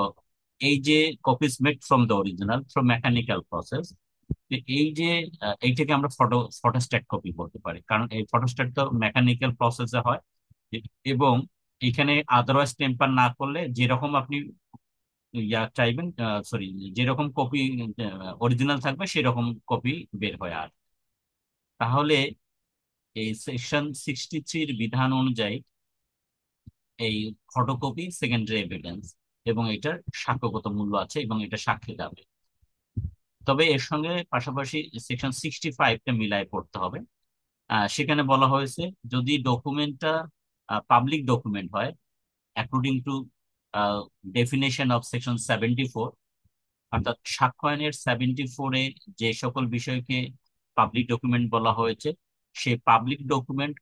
এই যে copies made from the original through mechanical process, এই যে এইটাকে আমরা ফটোস্ট্যাট কপি বলতে পারি, কারণ এই ফটোস্ট্যাট তো মেকানিক্যাল প্রসেসে হয়। এবং এখানে আদারওয়াইজ টেম্পার না করলে যেরকম আপনি চাইবেন, সরি, যেরকম কপি অরিজিনাল থাকবে সেরকম কপি বের হয়। আর তাহলে এই সেকশন 63-র বিধান অনুযায়ী এই ফটোকপি সেকেন্ডারি এভিডেন্স এবং এটার সাক্ষ্যগত মূল্য আছে এবং এটা সাক্ষী যাবে। তবে এর সঙ্গে পাশাপাশি সেকশন 65টা মিলায় পড়তে হবে। সেখানে বলা হয়েছে যদি ডকুমেন্টটা পাবলিক ডকুমেন্ট হয়, according to definition of section 74, অর্থাৎ সাক্ষ্য আইনের 74-এ যে সকল বিষয়কে পাবলিক ডকুমেন্ট বলা হয়েছে, সেই পাবলিক ডকুমেন্ট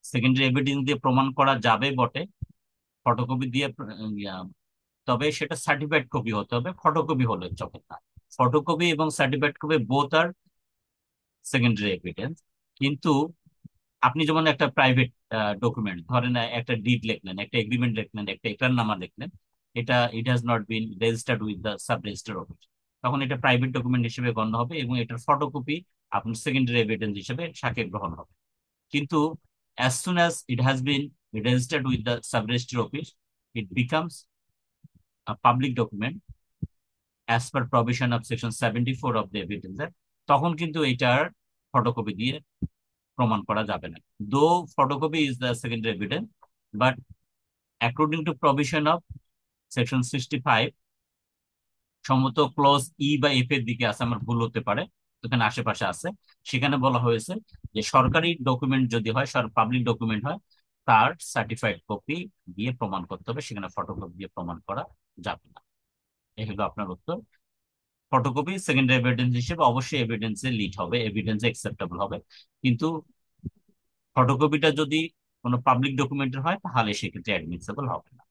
সেকেন্ডারি এভিডেন্স দিয়ে প্রমাণ করা যাবে বটে, ফটোকপি দিয়ে তবে সেটা সার্টিফাইড কপি হতে হবে, ফটোকপি হলে চলে না। ফটোকপি এবং সার্টিফাইড কপি বোথ আর সেকেন্ডারি এভিডেন্স। কিন্তু আপনি যেমন একটা প্রাইভেট ডকুমেন্ট ধরেন, একটা ডিড লিখলেন, একটা এগ্রিমেন্ট লিখলেন, একটা একরারনামা লিখলেন, এটা it has not been registered with the sub registrar office, তখন এটা প্রাইভেট ডকুমেন্ট হিসেবে গণ্য হবে এবং এটার ফটোকপি আপনার সেকেন্ডারি এভিডেন্স হিসেবে সাক্ষ্যে গ্রহণ হবে। কিন্তু as soon as it has been registered with the sub registrar office, it becomes a public document as per provision of section 74 of the evidence act। তখন কিন্তু এটার ফটোকপি দিয়ে প্রমাণ করা যাবে না। দো photocopy is the secondary evidence, but according to provision of section 65, সম্ভবত ক্লজ ই বা এফ এর দিকে আছে, আমার ভুল হতে পারে, এখানে আশেপাশে আছে, সেখানে বলা হয়েছে যে সরকারি ডকুমেন্ট যদি হয়, পাবলিক ডকুমেন্ট হয়, তার সার্টিফাইড কপি দিয়ে প্রমাণ করতে হবে, সেখানে ফটোকপি দিয়ে প্রমাণ করা যাবে না। এই হলো আপনার উত্তর। ফটোকপি সেকেন্ডারি এভিডেন্স হিসেবে অবশ্যই এভিডেন্সে লিড হবে, এভিডেন্সে অ্যাকসেপ্টেবল হবে, কিন্তু ফটোকপিটা যদি কোনো পাবলিক ডকুমেন্টের হয় তাহলে সেক্ষেত্রে অ্যাডমিসেবল হবে না।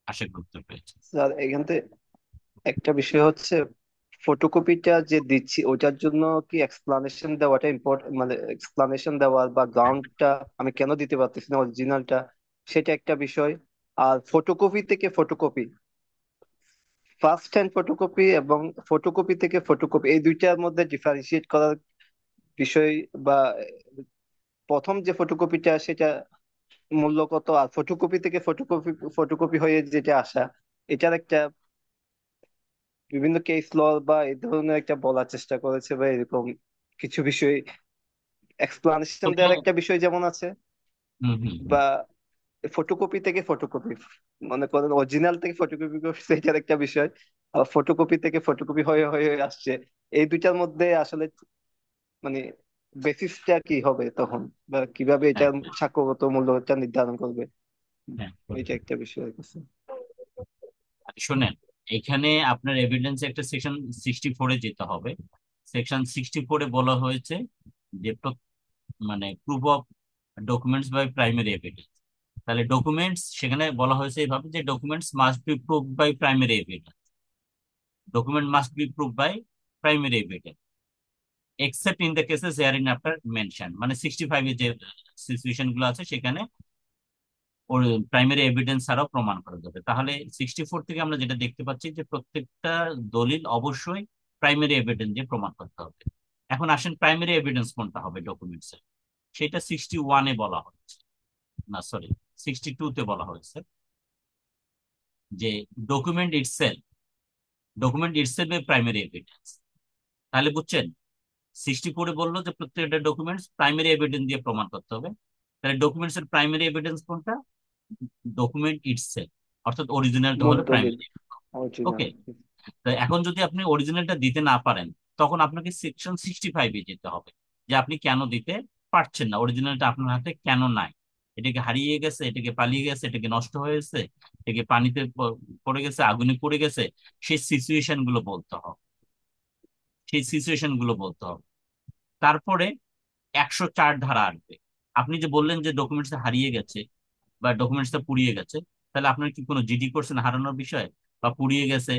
আশা করি উত্তর পেয়েছি। স্যার এখান থেকে একটা বিষয় হচ্ছে ফটোকপিটা যে দিচ্ছি ওটার জন্য কি এক্সপ্লানেশন দেওয়াটা ইম্পর্টেন্ট, মানে এক্সপ্লানেশন দেওয়া বা গ্রাউন্ডটা আমি কেন দিতে পারতেছি না অরিজিনালটা, সেটা একটা বিষয়। আর ফটোকপি থেকে ফটোকপি ফার্স্ট হ্যান্ড ফটোকপি এবং ফটোকপি থেকে ফটোকপি এই দুইটার মধ্যে ডিফারেন্সিয়েট করার বিষয় বা প্রথম যে ফটোকপিটা সেটা মূল্য কত, আর ফটোকপি থেকে ফটোকপি ফটোকপি হয়ে যেটা আসা, এটার একটা বিভিন্ন কেস ল বা এই ধরনের একটা বলার চেষ্টা করেছে, বা এরকম কিছু বিষয় এক্সপ্লানেশন কোনো দেওয়ার একটা বিষয় যেমন আছে। হুম হুম হুম। বা ফটোকপি থেকে ফটোকপি, মনে করেন অরিজিনাল থেকে ফটোকপি করছে, এটার একটা বিষয়। আর ফটোকপি থেকে ফটোকপি হয়ে হয়ে আসছে, এই দুইটার মধ্যে আসলে মানে বেসিসটা কি হবে তখন, বা কিভাবে এটা হ্যাঁ সাক্ষ্যগত মূল্যটা নির্ধারণ করবে, হ্যাঁ এটা একটা বিষয় আছে। শোনেন, এখানে আপনার এভিডেন্স একটা সেকশন 64-এ যেতে হবে। সেকশন 64-এ বলা হয়েছে যে মানে proof of documents by primary evidence. তাহলে ডকুমেন্টস সেখানে বলা হয়েছে এইভাবে যে documents must be prove by primary evidence. Document must be prove by primary evidence except in the cases hereinafter mentioned. মানে 65-এ যে সিচুয়েশন গুলো আছে সেখানে ওর প্রাইমারি এভিডেন্স ছাড়াও প্রমাণ করা যাবে। তাহলে 64 থেকে আমরা যেটা দেখতে পাচ্ছি যে প্রত্যেকটা দলিল অবশ্যই প্রাইমারি এভিডেন্স দিয়ে প্রমাণ করতে হবে। এখন আসেন প্রাইমারি এভিডেন্স কোনটা হবে ডকুমেন্টস এর, সেটা 61-এ বলা হয়েছে, না সরি 62-তে বলা হয়েছে যে document itself a primary evidence. তাহলে বুঝছেন, 64-এ বললো যে প্রত্যেকটা ডকুমেন্টস প্রাইমারি এভিডেন্স দিয়ে প্রমাণ করতে হবে। তাহলে ডকুমেন্টস এর প্রাইমারি এভিডেন্স কোনটা? ডকুমেন্ট ইটসেলফ, অর্থাৎ অরিজিনালটা মূল হলো দলিল, প্রাইমারি। অরিজিনাল। ওকে, তো এখন যদি আপনি অরিজিনালটা দিতে না পারেন তখন আপনাকে সেকশন 65-এ যেতে হবে যে আপনি কেন দিতে পারছেন না, অরিজিনালটা আপনার হাতে কেন নাই। এটাকে হারিয়ে গেছে, এটাকে পালিয়ে গেছে, এটাকে নষ্ট হয়েছে, এটাকে পানিতে পড়ে গেছে, আগুনে পড়ে গেছে, সেই সিচুয়েশন গুলো বলতে হবে। সেই সিচুয়েশন গুলো বলতে হবে। তারপরে 104 ধারা আসবে। আপনি যে বললেন যে ডকুমেন্টসটা হারিয়ে গেছে বা ডকুমেন্টসটা পুড়িয়ে গেছে, তাহলে আপনার কি কোনো জিডি করছেন হারানোর বিষয়ে? বা পুড়িয়ে গেছে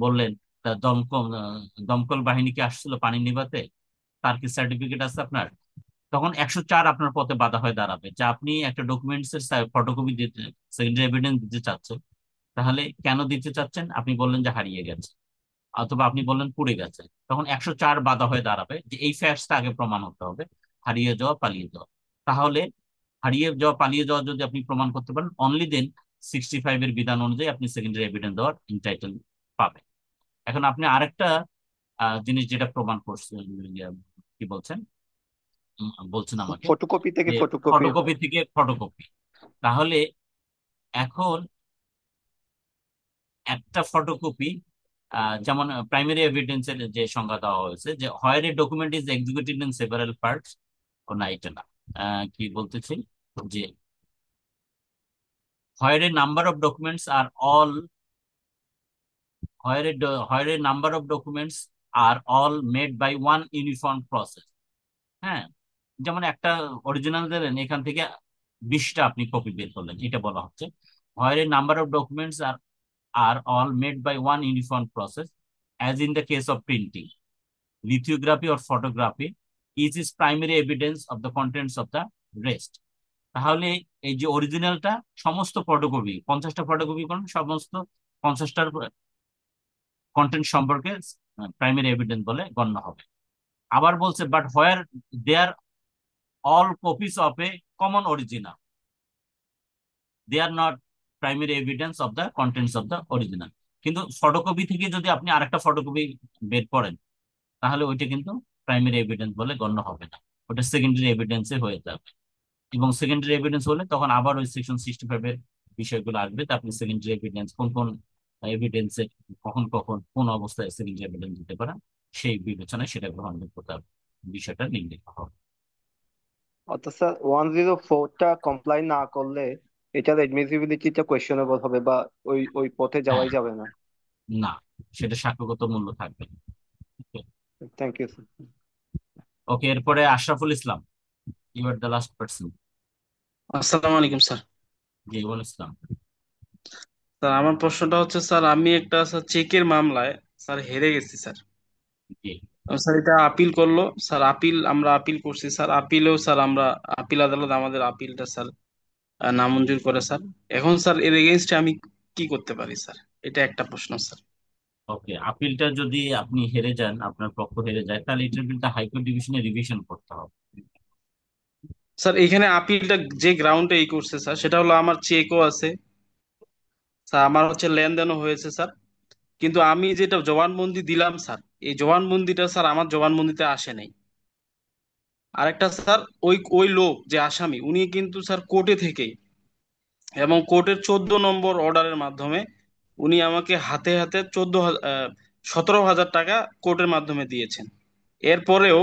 বললেন, তা দমকল বাহিনী কি আসছিল পানি নিভাতে? তার কি সার্টিফিকেট আছে আপনার? তখন 104 আপনার পথে বাধা হয়ে দাঁড়াবে যে আপনি একটা ডকুমেন্টস এর ফটোকপি দিতে, সেকেন্ডারি এভিডেন্স দিতে চাচ্ছেন। তাহলে কেন দিতে চাচ্ছেন? আপনি বললেন যে হারিয়ে গেছে, অথবা আপনি বললেন পুড়ে গেছে। তখন 104 বাধা হয়ে দাঁড়াবে যে এই ফ্যাক্টসটা আগে প্রমাণ হতে হবে, হারিয়ে যাওয়া পালিয়ে যাওয়া। তাহলে হারিয়ে যাওয়া পালিয়ে যাওয়া যদি আপনি প্রমাণ করতে পারেন, অনলি দেন 65-এর বিধান অনুযায়ী আপনি সেকেন্ডারি এভিডেন্স দেওয়ার ইন্টাইটেল পাবেন। এখন আপনি আরেকটা জিনিস যেটা প্রমাণ করছেন, ইয়ে, কি বলছেন, বলছেন আমাকে ফটোকপি থেকে যে ফটোকপি ফটোকপি থেকে ফটোকপি। তাহলে এখন একটা ফটোকপি, যেমন প্রাইমারি এভিডেন্সের যে সংজ্ঞা দেওয়া হয়েছে যে where a document is executed in several parts, ও না এটা না, কি বলতেছি যে where a number of documents are all where a number of documents are all made by one uniform process. হ্যাঁ, যেমন একটা অরিজিনাল দিলেন, এখান থেকে 20টা আপনি কপি বের করলেন, এটা বলা হচ্ছে where a number of documents are all made by one uniform process, as in the case of printing, lithography or photography, each is primary evidence of the contents of the rest. তাহলে এই যে অরিজিনালটা সমস্ত photocopy, 50টা photocopy করুন, সমস্ত 50টার content সম্পর্কে primary evidence বলে গণ্য হবে। আবার বলছে but where there all copies of a common original, they are not primary evidence of the contents of the original. কিন্তু ফটোকপি থেকে যদি আপনি আরেকটা ফটোকপি বের করেন, তাহলে ওইটা কিন্তু প্রাইমারি এভিডেন্স বলে গণ্য হবে না, ওটা সেকেন্ডারি এভিডেন্সে হয়ে যাবে। এবং সেকেন্ডারি এভিডেন্স হলে তখন আবার ওই সেকশন 65-এর বিষয়গুলো আসবে, তা আপনি সেকেন্ডারি এভিডেন্স কোন কোন এভিডেন্সের কখন কখন কোন অবস্থায় সেকেন্ডারি এভিডেন্স দিতে পারেন, সেই বিবেচনায় সেটা গ্রহণযোগ্যতা বিষয়টা নির্ণীত হবে। অর্থাৎ স্যার 104টা কমপ্লাই না করলে এটার এডমিসিবিলিটিটা কোয়েশ্চেনেবল হবে, বা ওই ওই পথে হ্যাঁ, যাওয়াই যাবে না। না, সেটা সাক্ষ্যগত মূল্য থাকবে না। Thank you sir. ওকে, এরপরে Ashraful Islam, you are the last person. আসসালামু আলাইকুম স্যার। জি, ওয়ালাইকুম ইসলাম। স্যার আমার প্রশ্নটা হচ্ছে স্যার, আমি একটা স্যার চেকের মামলায় স্যার হেরে গেছি স্যার। জি স্যার এটা আপিল করলো স্যার, আমরা আপিল করছি স্যার, আপিলেও স্যার আমরা আপিল আদালত আমাদের আপিলটা স্যার নামঞ্জুর করে স্যার। এখন স্যার এর এগেইনস্টে আমি কি করতে পারি স্যার? এটা একটা প্রশ্ন স্যার। ওকে, আপিলটা যদি আপনি হেরে যান, আপনার পক্ষ হেরে যায়, তাহলে এটার বিরুদ্ধে হাইকোর্ট ডিভিশনে রিভিশন করতে হবে। স্যার এখানে আপিলটা যে গ্রাউন্ডে করছে স্যার, সেটা হলো আমার চেকও আছে স্যার, আমার হচ্ছে লেনদেনও হয়েছে স্যার। কিন্তু আমি যেটা জবানবন্দি দিলাম স্যার, এই জবানবন্দিটা স্যার আমার জবানবন্দিতে আসে নাই। আরেকটা স্যার, ওই ওই লোক যে আসামি, উনি কিন্তু স্যার কোর্টে থেকেই এবং কোর্টের 14 নম্বর অর্ডারের মাধ্যমে উনি আমাকে হাতে হাতে 17,000 টাকা কোর্টের মাধ্যমে দিয়েছেন। এরপরেও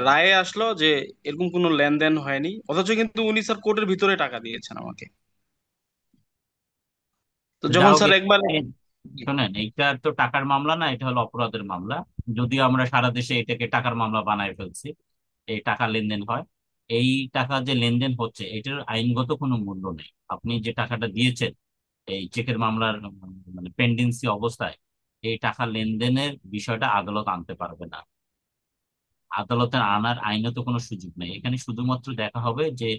রায়ে আসলো যে এরকম কোনো লেনদেন হয়নি, অথচ কিন্তু উনি স্যার কোর্টের ভিতরে টাকা দিয়েছেন আমাকে। তো তো যা যখন হোক, স্যার একবার শোনেন, এইটা তো টাকার মামলা না, এটা হলো অপরাধের মামলা। যদিও আমরা সারা দেশে এটাকে টাকার মামলা বানায় ফেলছি, এই টাকা লেনদেন হয়। এই টাকা যে লেনদেন হচ্ছে, এটার আইনগত কোনো মূল্য নেই। আপনি যে টাকাটা দিয়েছেন এই চেকের মামলার মানে পেন্ডেন্সি অবস্থায়, এই টাকা লেনদেনের বিষয়টা আদালত আনতে পারবে না। আদালতে আনার আইনত কোনো সুযোগ নেই। এখানে শুধুমাত্র দেখা হবে যে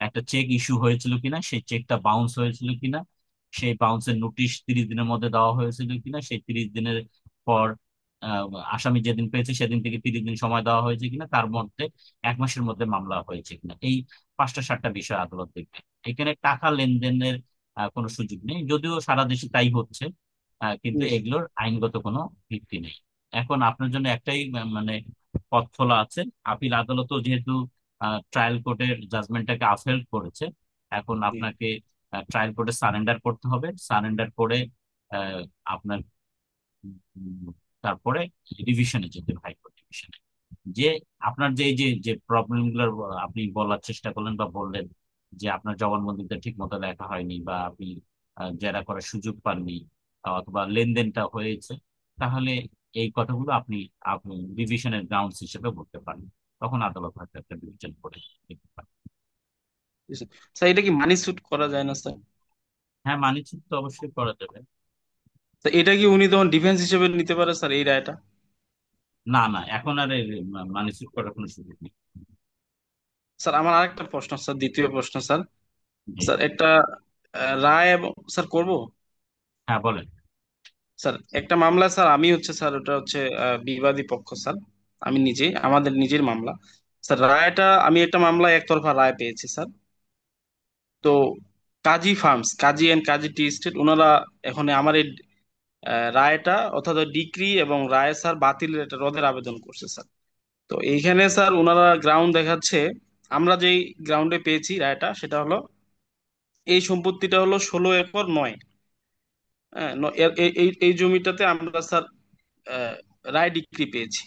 একটা চেক ইস্যু হয়েছিল কিনা, সেই চেকটা বাউন্স হয়েছিল কিনা, সেই বাউন্সের নোটিশ 30 দিনের মধ্যে দেওয়া হয়েছিল কিনা, সেই 30 দিনের পর আহ, আসামি যেদিন পেয়েছে সেদিন থেকে 30 দিন সময় দেওয়া হয়েছে কিনা, তার মধ্যে 1 মাসের মধ্যে মামলা হয়েছে কিনা, এই 5টা 7টা বিষয় আদালত দেখবে। এখানে টাকা লেনদেনের কোনো সুযোগ নেই, যদিও সারা দেশে তাই হচ্ছে। কিন্তু এগুলোর আইনগত কোনো ভিত্তি নেই। এখন আপনার জন্য একটাই মানে পথ খোলা আছে। আপিল আদালতও যেহেতু ট্রায়াল কোর্টের জাজমেন্টটাকে আপহেল্ড করেছে, এখন আপনাকে ট্রায়াল কোর্টে সারেন্ডার করতে হবে। সারেন্ডার করে আহ, আপনার উম, তারপরে ডিভিশনে যেতে হবে, হাইকোর্ট ডিভিশনে। যে আপনার যে এই যে যে প্রবলেম গুলো আপনি বলার চেষ্টা করলেন বা বললেন, যে আপনার জবানবন্দিতে ঠিক মতো লেখা হয়নি, বা আপনি জেরা করার সুযোগ পাননি, অথবা লেনদেনটা হয়েছে, তাহলে এই কথাগুলো আপনি আপনি ডিভিশনের গ্রাউন্ডস হিসেবে বলতে পারেন। তখন আদালত হয়তো একটা ডিভিশন করে দিতে পারে। স্যার এটা কি মানি স্যুট করা যায় না স্যার? হ্যাঁ, মানিজ্য তো অবশ্যই করা যাবে। তো এটা কি উনি তখন ডিফেন্স হিসেবে নিতে পারে স্যার এই রায়টা? না না, এখন আর মানিজ্য করার কোনো সুযোগ নেই। স্যার আমার আরেকটা প্রশ্ন স্যার, দ্বিতীয় প্রশ্ন স্যার। জি। স্যার একটা রায় এবং স্যার করব হ্যাঁ, বলেন। স্যার, একটা মামলা স্যার, আমি হচ্ছে স্যার ওটা হচ্ছে বিবাদী পক্ষ স্যার। আমি নিজে, আমাদের নিজের মামলা স্যার। রায়টা আমি একটা মামলায় একতরফা রায় পেয়েছি স্যার। তো কাজী ফার্মস, কাজী এন্ড কাজী টি স্টেট, ওনারা এখন আমার এই রায়টা অর্থাৎ ডিক্রি এবং রায় স্যার বাতিলের একটা রদের আবেদন করছে স্যার। তো এইখানে স্যার ওনারা গ্রাউন্ড দেখাচ্ছে, আমরা যেই গ্রাউন্ডে পেয়েছি রায়টা, সেটা হলো এই সম্পত্তিটা হলো 16 একর 9। হ্যাঁ, এই এই জমিটাতে আমরা স্যার আহ, রায় ডিক্রি পেয়েছি।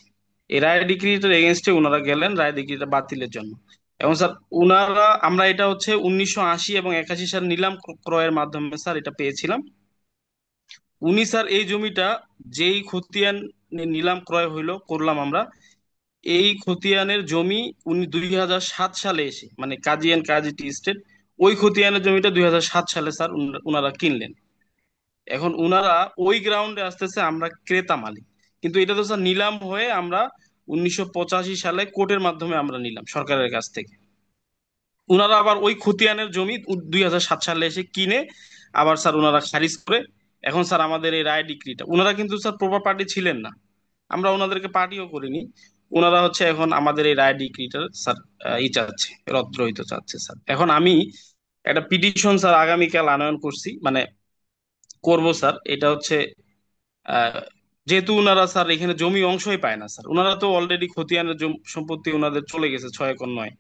এই রায় ডিক্রিটার এগেনস্টে ওনারা গেলেন রায় ডিক্রিটা বাতিলের জন্য। এবং স্যার ওনারা, আমরা এটা হচ্ছে 1980 এবং 81 সাল নিলাম ক্রয়ের মাধ্যমে স্যার এটা পেয়েছিলাম। উনি স্যার এই জমিটা যেই খতিয়ান নিলাম ক্রয় হইলো করলাম আমরা, এই খতিয়ানের জমি উনি 2007 সালে এসে, মানে কাজী এন্ড কাজী টি স্টেট, ওই খতিয়ানের জমিটা 2007 সালে স্যার উনারা কিনলেন। এখন উনারা ওই গ্রাউন্ডে আসতেছে আমরা ক্রেতা মালিক, কিন্তু এটা তো স্যার নিলাম হয়ে আমরা 1985 সালে কোর্টের মাধ্যমে আমরা নিলাম সরকারের কাছ থেকে। উনারা আবার ওই খতিয়ানের জমি 2007 সালে এসে কিনে আবার স্যার উনারা খারিজ করে। এখন স্যার আমাদের এই রায় ডিক্রিটা, উনারা কিন্তু স্যার প্রপার পার্টি ছিলেন না, আমরা ওনাদেরকে পার্টিও করিনি। ওনারা হচ্ছে এখন আমাদের এই রায় ডিক্রিটা স্যার ই চাচ্ছে, রদ্দগ্রহীত চাচ্ছে স্যার। এখন আমি একটা পিটিশন স্যার আগামীকাল আনয়ন করছি, মানে করব স্যার। এটা হচ্ছে আহ, যেহেতু ওনারা স্যার এখানে জমি অংশই পায় না স্যার, ওনারা তো অলরেডি খতিয়ানের সম্পত্তি ওনাদের চলে গেছে 6 একর 9,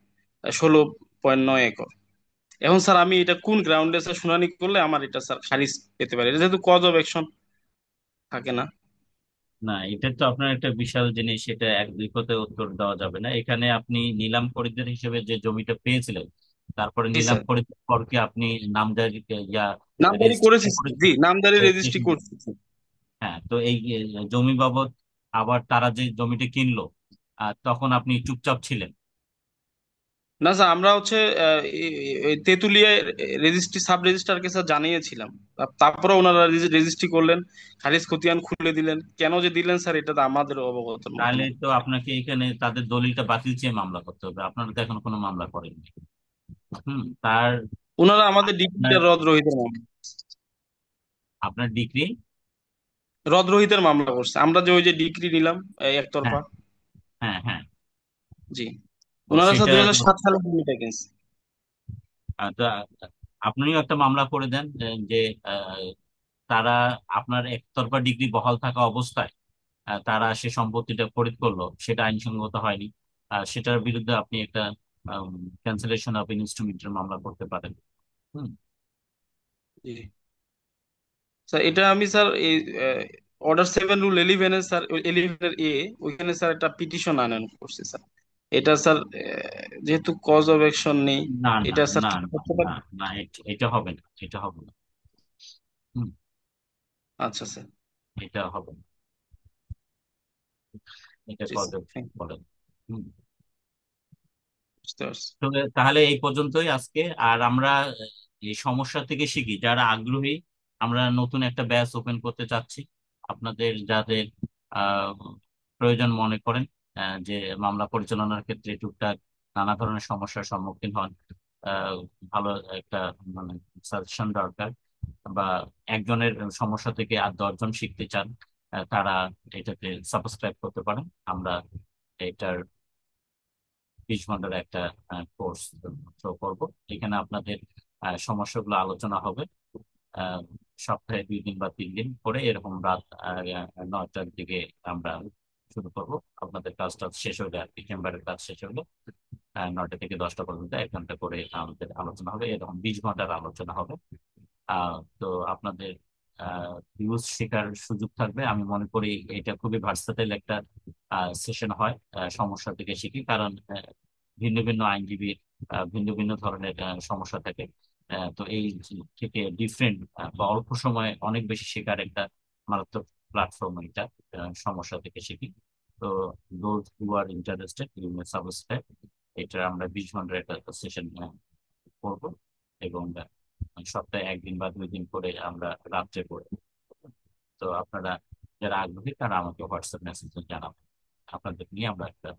16.9 একর। এখন স্যার আমি এটা কোন গ্রাউন্ডে স্যার শুনানি করলে আমার এটা স্যার খারিজ পেতে পারে? এটা যেহেতু কজ অফ অ্যাকশন থাকে না। না, এটা তো আপনার একটা বিশাল জিনিস, এটা এক দুই কথায় উত্তর দেওয়া যাবে না। এখানে আপনি নিলাম খরিদ্দার হিসেবে যে জমিটা পেয়েছিলেন, তারপরে জি নিলাম স্যার, খরিদ্দার পর কি আপনি নামজারি ইয়া নামজারি করেছি রেজিস্ট্রেশন স্যার। জি, করেছেন? নামজারি রেজিস্ট্রি রেজিস্ট্রেশন। করছি স্যার। হ্যাঁ, তো এই জমি বাবদ আবার তারা যে জমিটা কিনলো, তখন আপনি চুপচাপ ছিলেন? না স্যার, আমরা হচ্ছে তেঁতুলিয়া রেজিস্ট্রি সাব রেজিস্ট্রারকে স্যার জানিয়েছিলাম। তারপরে ওনারা রেজিস্ট্রি করলেন, খারিজ খতিয়ান খুলে দিলেন। কেন যে দিলেন স্যার, এটা তো আমাদের অবগতর মধ্যে তাহলে নাই। তো আপনাকে এখানে তাদের দলিলটা বাতিল চেয়ে মামলা করতে হবে। আপনারা তো এখন কোনো মামলা করেননি। তার ওনারা আমাদের আপনার ডিগ্রিটা রদ রহিত মামলা। আপনার ডিগ্রি রদ্রোহিতের মামলা করছে, আমরা যে ওই যে ডিগ্রি নিলাম একতরফা। হ্যাঁ হ্যাঁ হ্যাঁ। জি, তো ওনারা স্যার সেটা 2007 সালে জমিটা কিনছে। তো আপনিও একটা মামলা করে দেন যে আহ, তারা আপনার একতরফা ডিগ্রি বহাল থাকা অবস্থায় তারা সে সম্পত্তিটা খরিদ করলো, সেটা আইনসঙ্গত হয়নি, সেটার বিরুদ্ধে আপনি একটা ক্যান্সেলেশন অফ ইনস্ট্রুমেন্টের মামলা করতে পারেন। হুম। জি স্যার, এটা আমি স্যার এই অর্ডার 7 রুল 11 এর স্যার 11 এর ওইখানে স্যার একটা পিটিশন আনয়ন করছে স্যার। এটা স্যার যেহেতু কজ অফ অ্যাকশন নেই, না না এটা স্যার না ঠিক না করতে না পারি। না, এটা হবে না, এটা হবে না। হুম। আচ্ছা স্যার। এটা হবে না, এটা জি স্যার, কবে থ্যাংক ইউ, বলেন। হুম। বুঝতে পারছি। তো তাহলে এই পর্যন্তই আজকে। আর আমরা এই সমস্যা থেকে শিখি, যারা আগ্রহী, আমরা নতুন একটা ব্যাচ ওপেন করতে চাচ্ছি। আপনাদের যাদের আহ, প্রয়োজন মনে করেন, যে মামলা পরিচালনার ক্ষেত্রে টুকটাক নানা ধরনের সমস্যার সম্মুখীন হন, আহ, ভালো একটা মানে সাজেশন দরকার, বা একজনের সমস্যা থেকে আর 10 জন শিখতে চান, তারা এটাতে সাবস্ক্রাইব করতে পারেন। আমরা এটার 20 ঘন্টার একটা কোর্স থ্রো করব। এখানে আপনাদের সমস্যাগুলো আলোচনা হবে, আহ, সপ্তাহে 2 দিন বা 3 দিন করে, এরকম রাত 9টার দিকে আমরা শুরু করব। আপনাদের কাজটা শেষ হলে আর কি, চেম্বারের কাজ শেষ হলে 9টা থেকে 10টা পর্যন্ত 1 ঘন্টা করে আমাদের আলোচনা হবে, এরকম 20 ঘন্টার আলোচনা হবে। তো আপনাদের ভিউজ শেখার সুযোগ থাকবে। আমি মনে করি এটা খুবই ভার্সেটাইল একটা সেশন হয়। সমস্যা থেকে শিখি, কারণ ভিন্ন ভিন্ন আইনজীবীর ভিন্ন ভিন্ন ধরনের সমস্যা থাকে। তো এই থেকে ডিফারেন্ট বা অল্প সময়ে অনেক বেশি শেখার একটা মারাত্মক প্ল্যাটফর্ম এটা। সমস্যা থেকে শিখি। তো those who are interested you may subscribe. এটা আমরা 20 ঘন্টার একটা সেশন করবো, এবং সপ্তাহে 1 দিন বা 2 দিন করে আমরা রাত্রে করি। তো আপনারা যারা আগ্রহী তারা আমাকে হোয়াটসঅ্যাপ মেসেজে জানাবেন, আপনাদের নিয়ে আমরা একটা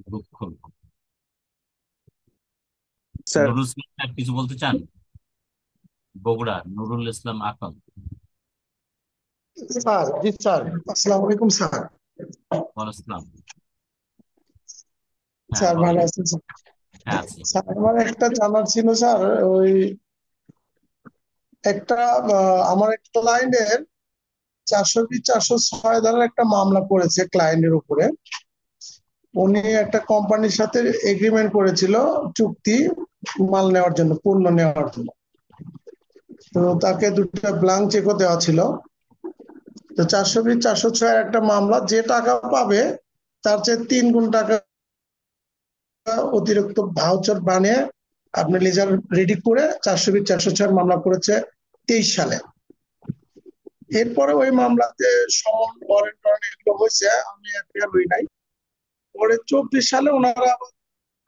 গ্রুপ খুলবো। স্যার। নুরুল ইসলাম স্যার কিছু বলতে চান? বগুড়া নুরুল ইসলাম আকন। স্যার, জি স্যার, আসসালামু আলাইকুম স্যার। ওয়ালাইকুম আসসালাম। হ্যাঁ স্যার বলেন। ভালো আছেন স্যার? হ্যাঁ আছি। স্যার আমার একটা জানার ছিল স্যার, ওই একটা আমার এক ক্লায়েন্টের 420 406 ধারার একটা মামলা করেছে ক্লায়েন্টের উপরে। উনি একটা কোম্পানির সাথে এগ্রিমেন্ট করেছিল, চুক্তি, মাল নেওয়ার জন্য, পণ্য নেওয়ার জন্য। তো তাকে দুটো ব্ল্যাঙ্ক চেকও দেওয়া ছিল। তো 420 406 একটা মামলা, যে টাকা পাবে তার চেয়ে 3 গুণ টাকা অতিরিক্ত ভাউচার বানিয়ে আপনি লেজার রেডি করে 420 406 মামলা করেছে 23 সালে। এরপরে ওই মামলাতে সমন ওয়ারেন্ট এগুলো হয়েছে, আমি এফআইআর হই নাই। পরে 24 সালে ওনারা আবার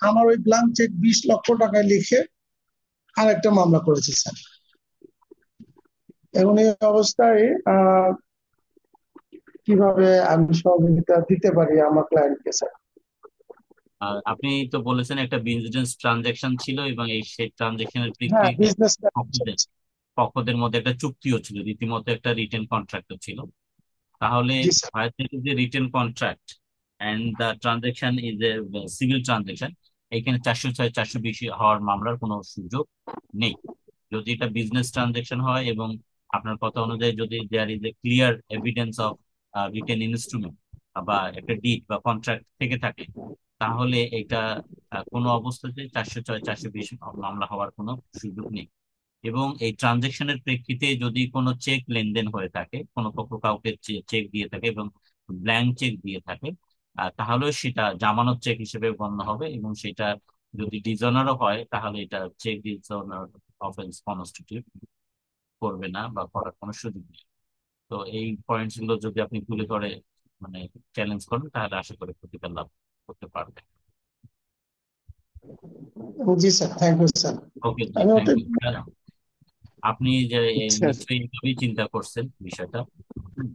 আমার ওই ব্ল্যাঙ্ক চেক 20 লক্ষ টাকায় লিখে আর একটা মামলা করেছে স্যার। এখন এই অবস্থায় কিভাবে আমি সহযোগিতা দিতে পারি আমার ক্লায়েন্টকে স্যার? আপনি তো বলেছেন একটা বিজনেস ট্রানজাকশন ছিল, এবং এই সেই ট্রানজাকশনের হ্যাঁ, প্রেক্ষিতে বিজনেস। পক্ষদের পক্ষদের মধ্যে একটা চুক্তিও ছিল, রীতিমতো একটা রিটেন কন্ট্রাক্টও ছিল। তাহলে জি স্যার। যে written contract and the transaction is a civil transaction, এখানে 406 420 হওয়ার মামলার কোনো সুযোগ নেই। যদি এটা বিজনেস ট্রানজাকশন হয়, এবং আপনার কথা অনুযায়ী যদি there is a clear evidence of written instrument বা একটা ডিড বা কন্ট্রাক্ট থেকে থাকে, তাহলে এটা কোনো অবস্থাতে 406 420 মামলা হওয়ার কোনো সুযোগ নেই। এবং এই ট্রানজেকশনের প্রেক্ষিতে যদি কোনো চেক লেনদেন হয়ে থাকে, কোনো পক্ষ কাউকে চেক দিয়ে থাকে এবং ব্ল্যাঙ্ক চেক দিয়ে থাকে, তাহলে সেটা জামানত চেক হিসেবে গণ্য হবে, এবং সেটা যদি ডিজনারও হয় তাহলে এটা চেক ডিজনার অফেন্স কনস্টিটিউট করবে না, বা করার কোনো সুযোগ নেই। তো এই পয়েন্টস গুলো যদি আপনি তুলে ধরে মানে চ্যালেঞ্জ করেন, তাহলে আশা করি প্রতিকার লাভ করতে পারবেন। জি স্যার, থ্যাংক ইউ স্যার। ওকে জি, আমি থ্যাংক ওটা। ইউ। আপনি যে স্যার। নিশ্চয়ই এইভাবেই চিন্তা করছেন বিষয়টা। হুম।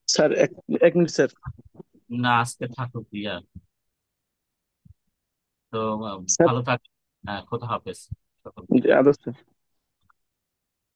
স্যার, এক মিনিট স্যার। না, আজকে থাকুক দিয়া। তো স্যার, ভালো থাক। খোদা হাফেজ সকলকে। আদর্শ স্যার।